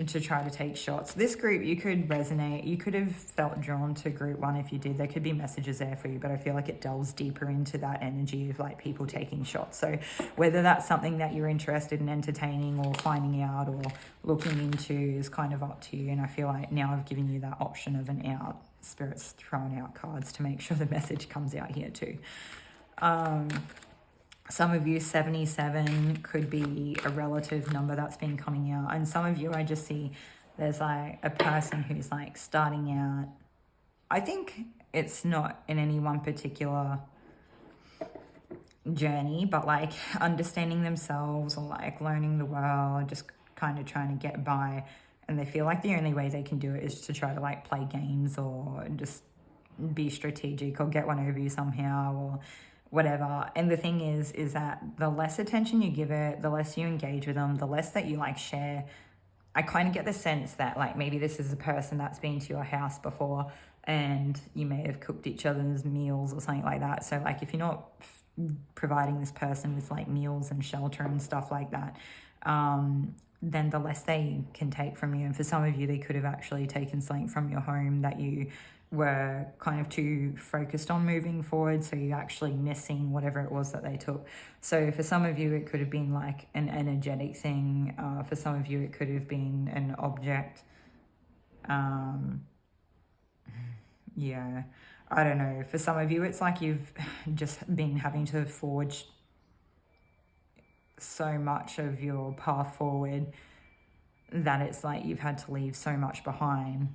to try to take shots. This group, you could resonate. You could have felt drawn to group one if you did. There could be messages there for you, but I feel like it delves deeper into that energy of like people taking shots. So whether that's something that you're interested in entertaining or finding out or looking into is kind of up to you. And I feel like now I've given you that option of an out. Spirit's throwing out cards to make sure the message comes out here too. Some of you, 77 could be a relative number that's been coming out. And some of you, I just see there's like a person who's like starting out. I think it's not in any one particular journey, but like understanding themselves or like learning the world, just kind of trying to get by. And they feel like the only way they can do it is to try to like play games or just be strategic or get one over you somehow or whatever. And the thing is that the less attention you give it, the less you engage with them, the less that you like share. I kind of get the sense that like maybe this is a person that's been to your house before and you may have cooked each other's meals or something like that. So like if you're not providing this person with like meals and shelter and stuff like that, then the less they can take from you. And for some of you, they could have actually taken something from your home that you were kind of too focused on moving forward, so you're actually missing whatever it was that they took. So for some of you, it could have been like an energetic thing. For some of you, it could have been an object. Yeah, I don't know. For some of you, it's like you've just been having to forge so much of your path forward that it's like you've had to leave so much behind.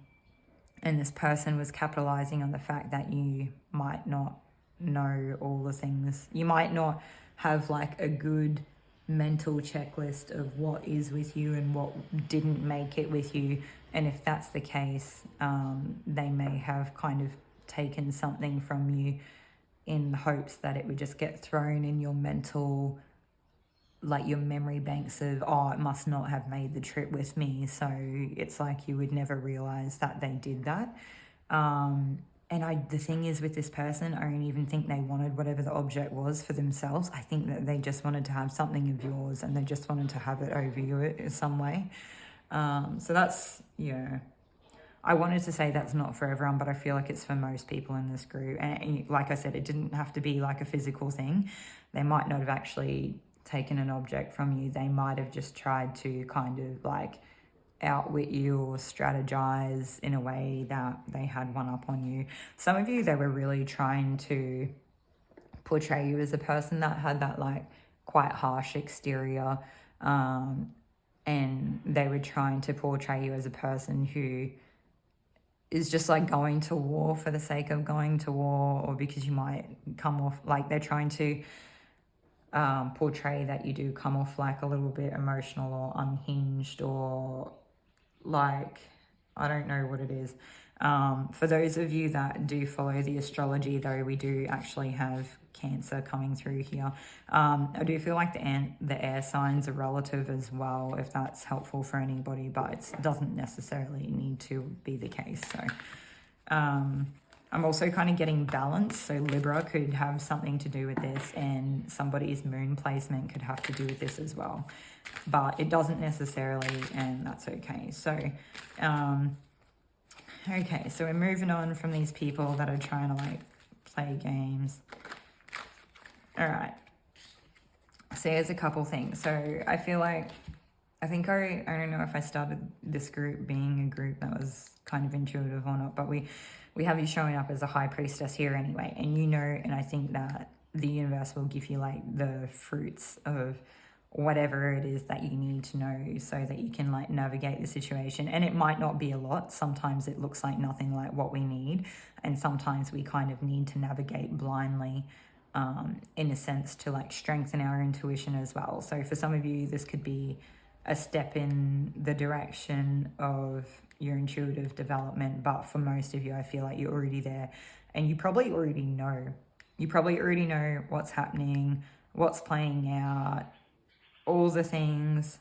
And this person was capitalizing on the fact that you might not know all the things. You might not have like a good mental checklist of what is with you and what didn't make it with you. And if that's the case, they may have kind of taken something from you in hopes that it would just get thrown in your mental, like your memory banks of, oh, it must not have made the trip with me. So it's like you would never realize that they did that. And the thing is with this person, I don't even think they wanted whatever the object was for themselves. I think that they just wanted to have something of yours and they just wanted to have it over you in some way. So that's, yeah. I wanted to say that's not for everyone, but I feel like it's for most people in this group. And like I said, it didn't have to be like a physical thing. They might not have actually taken an object from you. They might have just tried to kind of like outwit you or strategize in a way that they had one up on you. Some of you, they were really trying to portray you as a person that had that like quite harsh exterior, and they were trying to portray you as a person who is just like going to war for the sake of going to war, or because you might come off like they're trying to portray that you do come off like a little bit emotional or unhinged, or like, I don't know what it is. For those of you that do follow the astrology, though, we do actually have Cancer coming through here. I do feel like the air signs are relative as well, if that's helpful for anybody, but it doesn't necessarily need to be the case. So I'm also kind of getting balance. So Libra could have something to do with this, and somebody's moon placement could have to do with this as well. But it doesn't necessarily, and that's okay. So, okay, so we're moving on from these people that are trying to like play games. All right. So here's a couple things. So I feel like I think I don't know if I started this group being a group that was kind of intuitive or not, but we have you showing up as a high priestess here anyway, and you know, and I think that the universe will give you like the fruits of whatever it is that you need to know so that you can like navigate the situation. And it might not be a lot. Sometimes it looks like nothing like what we need, and sometimes we kind of need to navigate blindly, in a sense, to like strengthen our intuition as well. So for some of you, this could be a step in the direction of your intuitive development, but for most of you, I feel like you're already there, and you probably already know. You probably already know what's happening, what's playing out, all the things.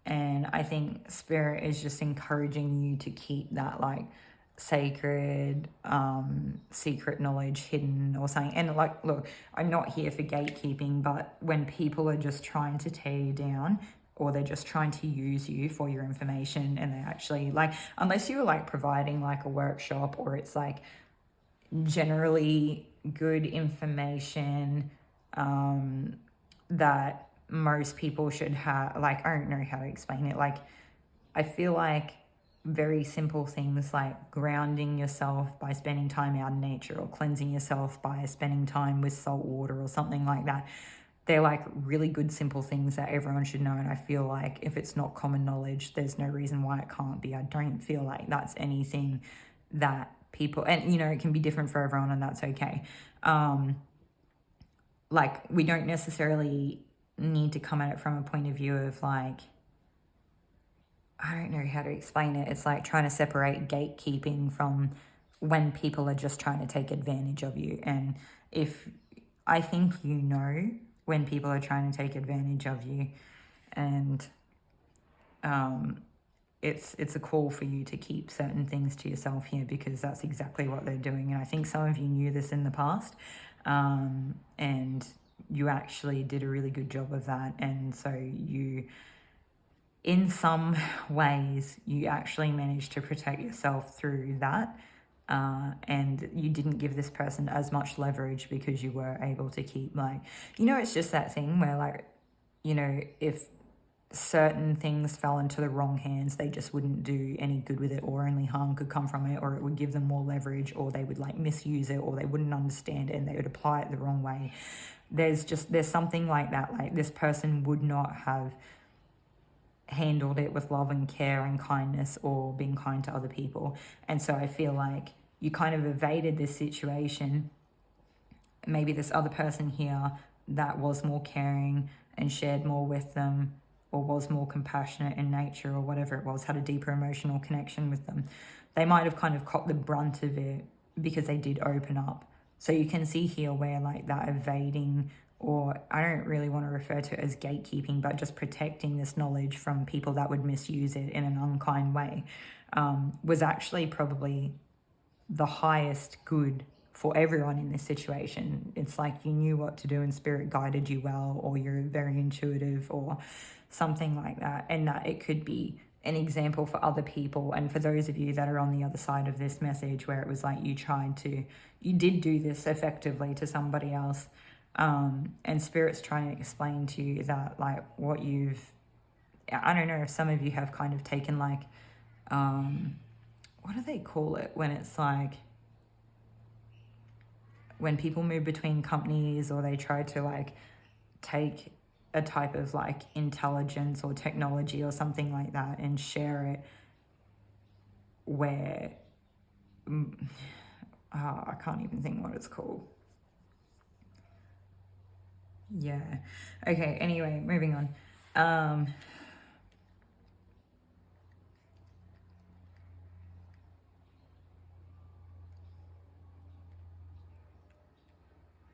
And I think Spirit is just encouraging you to keep that like sacred, secret knowledge hidden or something. And like, look, I'm not here for gatekeeping, but when people are just trying to tear you down, or they're just trying to use you for your information, and they actually like, unless you're like providing like a workshop, or it's like generally good information that most people should have, like, I don't know how to explain it. Like, I feel like very simple things like grounding yourself by spending time out in nature, or cleansing yourself by spending time with salt water or something like that. They're like really good, simple things that everyone should know. And I feel like if it's not common knowledge, there's no reason why it can't be. I don't feel like that's anything that people, and you know, it can be different for everyone, and that's okay. Like, we don't necessarily need to come at it from a point of view of like, I don't know how to explain it. It's like trying to separate gatekeeping from when people are just trying to take advantage of you. And if, I think you know when people are trying to take advantage of you, and it's a call for you to keep certain things to yourself here, because that's exactly what they're doing. And I think some of you knew this in the past, and you actually did a really good job of that. And so you, in some ways, you actually managed to protect yourself through that. And you didn't give this person as much leverage because you were able to keep, like, you know, it's just that thing where, like, you know, if certain things fell into the wrong hands, they just wouldn't do any good with it, or only harm could come from it, or it would give them more leverage, or they would like misuse it, or they wouldn't understand it and they would apply it the wrong way. There's something like that. Like, this person would not have handled it with love and care and kindness, or being kind to other people. And so I feel like you kind of evaded this situation. Maybe this other person here that was more caring and shared more with them, or was more compassionate in nature, or whatever it was, had a deeper emotional connection with them, they might have kind of caught the brunt of it because they did open up. So you can see here where like that evading, or I don't really want to refer to it as gatekeeping, but just protecting this knowledge from people that would misuse it in an unkind way, was actually probably the highest good for everyone in this situation. It's like you knew what to do and Spirit guided you well, or you're very intuitive or something like that. And that it could be an example for other people. And for those of you that are on the other side of this message, where it was like you did do this effectively to somebody else, and Spirit's trying to explain to you that like what I don't know if some of you have kind of taken like, what do they call it when it's like, when people move between companies, or they try to like take a type of like intelligence or technology or something like that and share it, where I can't even think what it's called. Yeah. Okay, anyway, moving on.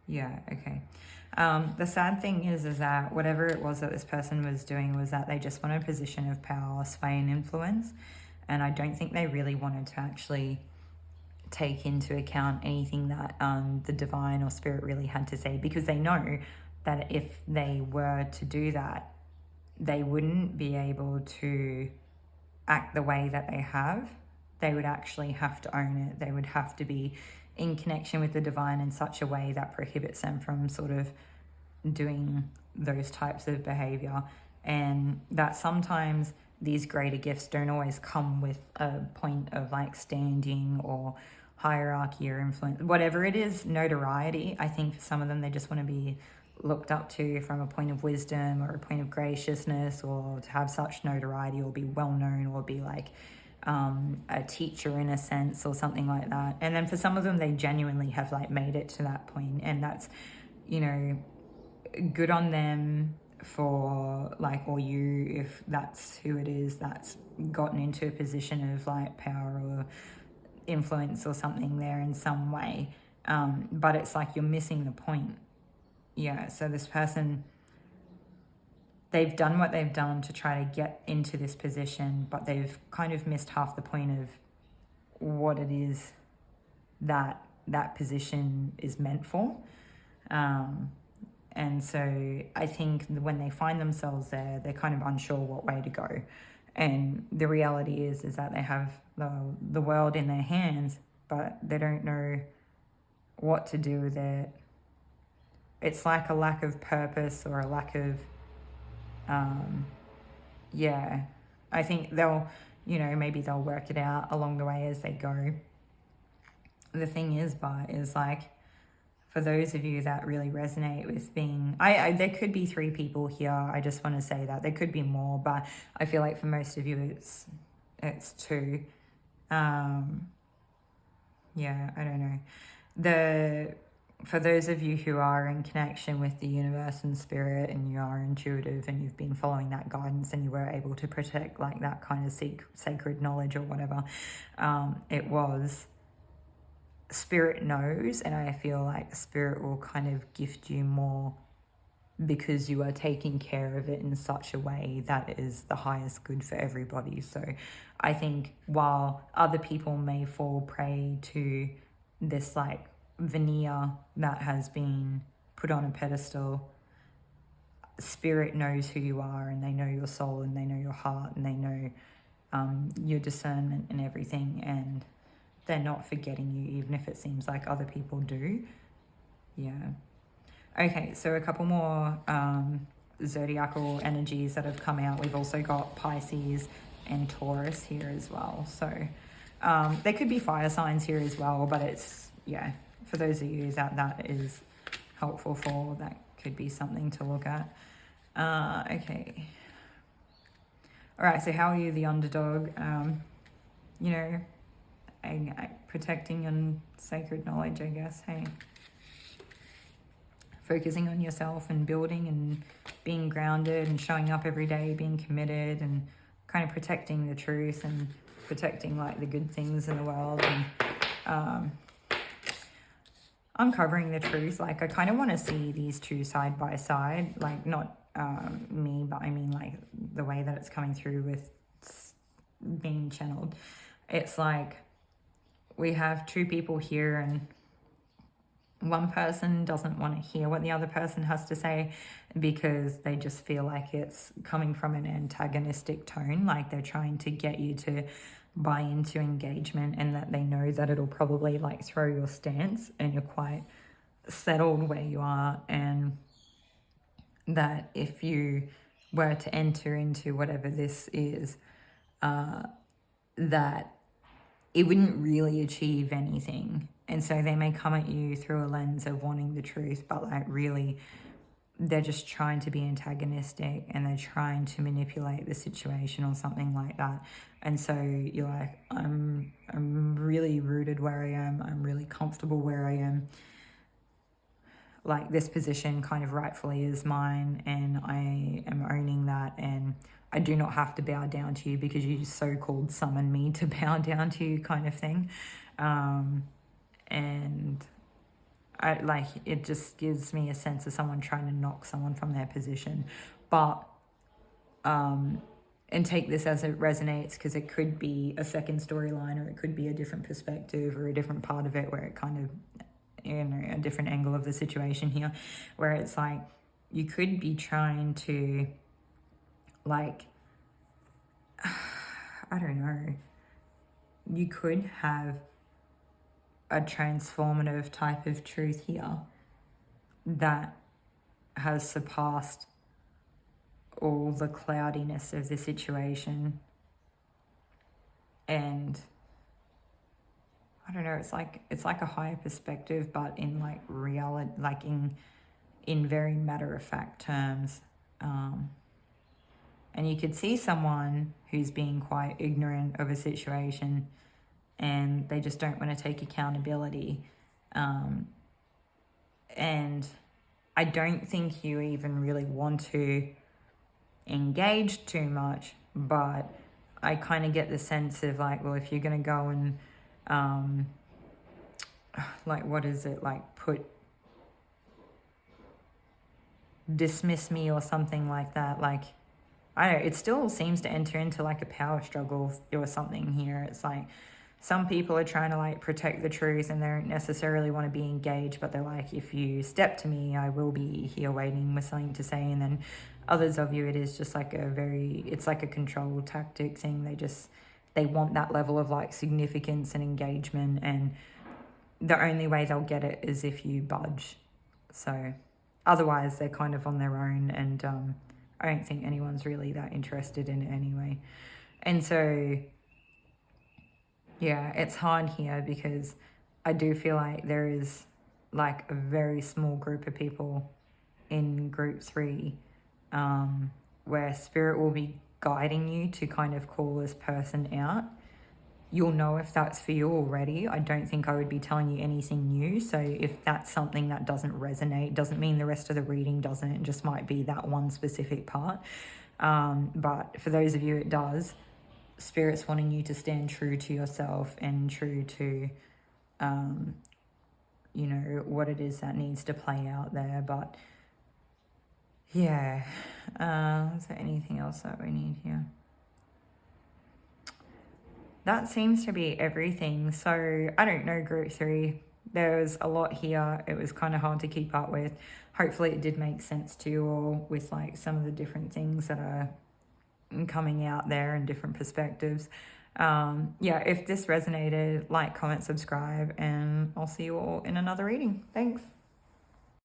Yeah, okay. The sad thing is that whatever it was that this person was doing was that they just wanted a position of power, sway, and influence. And I don't think they really wanted to actually take into account anything that the divine or Spirit really had to say, because they know that if they were to do that, they wouldn't be able to act the way that they have. They would actually have to own it. They would have to be in connection with the divine in such a way that prohibits them from sort of doing those types of behavior. and that sometimes these greater gifts don't always come with a point of like standing or hierarchy or influence, whatever it is, notoriety. I think for some of them they just want to be looked up to from a point of wisdom or a point of graciousness, or to have such notoriety or be well known or be like a teacher in a sense or something like that. And then for some of them they genuinely have like made it to that point, and that's, you know, good on them for like, or you, if that's who it is that's gotten into a position of like power or influence or something there in some way, but it's like you're missing the point. Yeah, so this person, they've done what they've done to try to get into this position, but they've kind of missed half the point of what it is that that position is meant for. And so I think when they find themselves there, they're kind of unsure what way to go. And the reality is that they have the world in their hands, but they don't know what to do with it. It's like a lack of purpose or a lack of, I think they'll, you know, maybe they'll work it out along the way as they go. The thing is, like, for those of you that really resonate with being, there could be 3 people here. I just want to say that there could be more, but I feel like for most of you, it's 2. I don't know. For those of you who are in connection with the universe and spirit, and you are intuitive and you've been following that guidance and you were able to protect like that kind of sacred knowledge or whatever, it was, spirit knows, and I feel like spirit will kind of gift you more because you are taking care of it in such a way that is the highest good for everybody. So I think while other people may fall prey to this like veneer that has been put on a pedestal, spirit knows who you are, and they know your soul, and they know your heart, and they know your discernment and everything, and they're not forgetting you, even if it seems like other people do. Yeah. Okay, so a couple more zodiacal energies that have come out. We've also got Pisces and Taurus here as well. So there could be fire signs here as well, but it's, yeah, for those of you that is helpful for, that could be something to look at. Okay. All right, so how are you, the underdog? You know, protecting and sacred knowledge, I guess. Hey, focusing on yourself and building and being grounded and showing up every day, being committed and kind of protecting the truth and protecting like the good things in the world, and uncovering the truth. Like, I kind of want to see these 2 side by side, like not me, but I mean like the way that it's coming through with being channeled. It's like we have 2 people here, and one person doesn't want to hear what the other person has to say because they just feel like it's coming from an antagonistic tone, like they're trying to get you to buy into engagement, and that they know that it'll probably like throw your stance, and you're quite settled where you are, and that if you were to enter into whatever this is, that it wouldn't really achieve anything. And so they may come at you through a lens of wanting the truth, but like really they're just trying to be antagonistic, and they're trying to manipulate the situation or something like that. And so you're like, I'm really rooted where I am. I'm really comfortable where I am. Like, this position kind of rightfully is mine, and I am owning that, and I do not have to bow down to you because you so-called summoned me to bow down to you, kind of thing. And I like, it just gives me a sense of someone trying to knock someone from their position. But and take this as it resonates, because it could be a second storyline, or it could be a different perspective or a different part of it where it kind of, you know, a different angle of the situation here, where it's like you could be trying to, like, I don't know, you could have a transformative type of truth here that has surpassed all the cloudiness of the situation. And I don't know, it's like a higher perspective, but in like reality, like in very matter-of-fact terms. And you could see someone who's being quite ignorant of a situation and they just don't want to take accountability. And I don't think you even really want to engage too much, but I kind of get the sense of like, well, if you're going to go and like, what is it, like dismiss me or something like that, like, I don't know, it still seems to enter into like a power struggle or something here. It's like some people are trying to like protect the truth and they don't necessarily want to be engaged, but they're like, if you step to me, I will be here waiting with something to say. And then others of you, it is just like it's like a control tactic thing. They want that level of like significance and engagement, and the only way they'll get it is if you budge. So otherwise they're kind of on their own, and I don't think anyone's really that interested in it anyway. And so, yeah, it's hard here because I do feel like there is like a very small group of people in group 3 where spirit will be guiding you to kind of call this person out. You'll know if that's for you already. I don't think I would be telling you anything new. So if that's something that doesn't resonate, doesn't mean the rest of the reading doesn't. It just might be that one specific part. But for those of you it does, Spirit's wanting you to stand true to yourself and true to, you know, what it is that needs to play out there. But yeah, is there anything else that we need here? That seems to be everything. So I don't know, group 3. There was a lot here. It was kind of hard to keep up with. Hopefully it did make sense to you all with like some of the different things that are coming out there and different perspectives. Yeah, if this resonated, like, comment, subscribe, and I'll see you all in another reading. Thanks.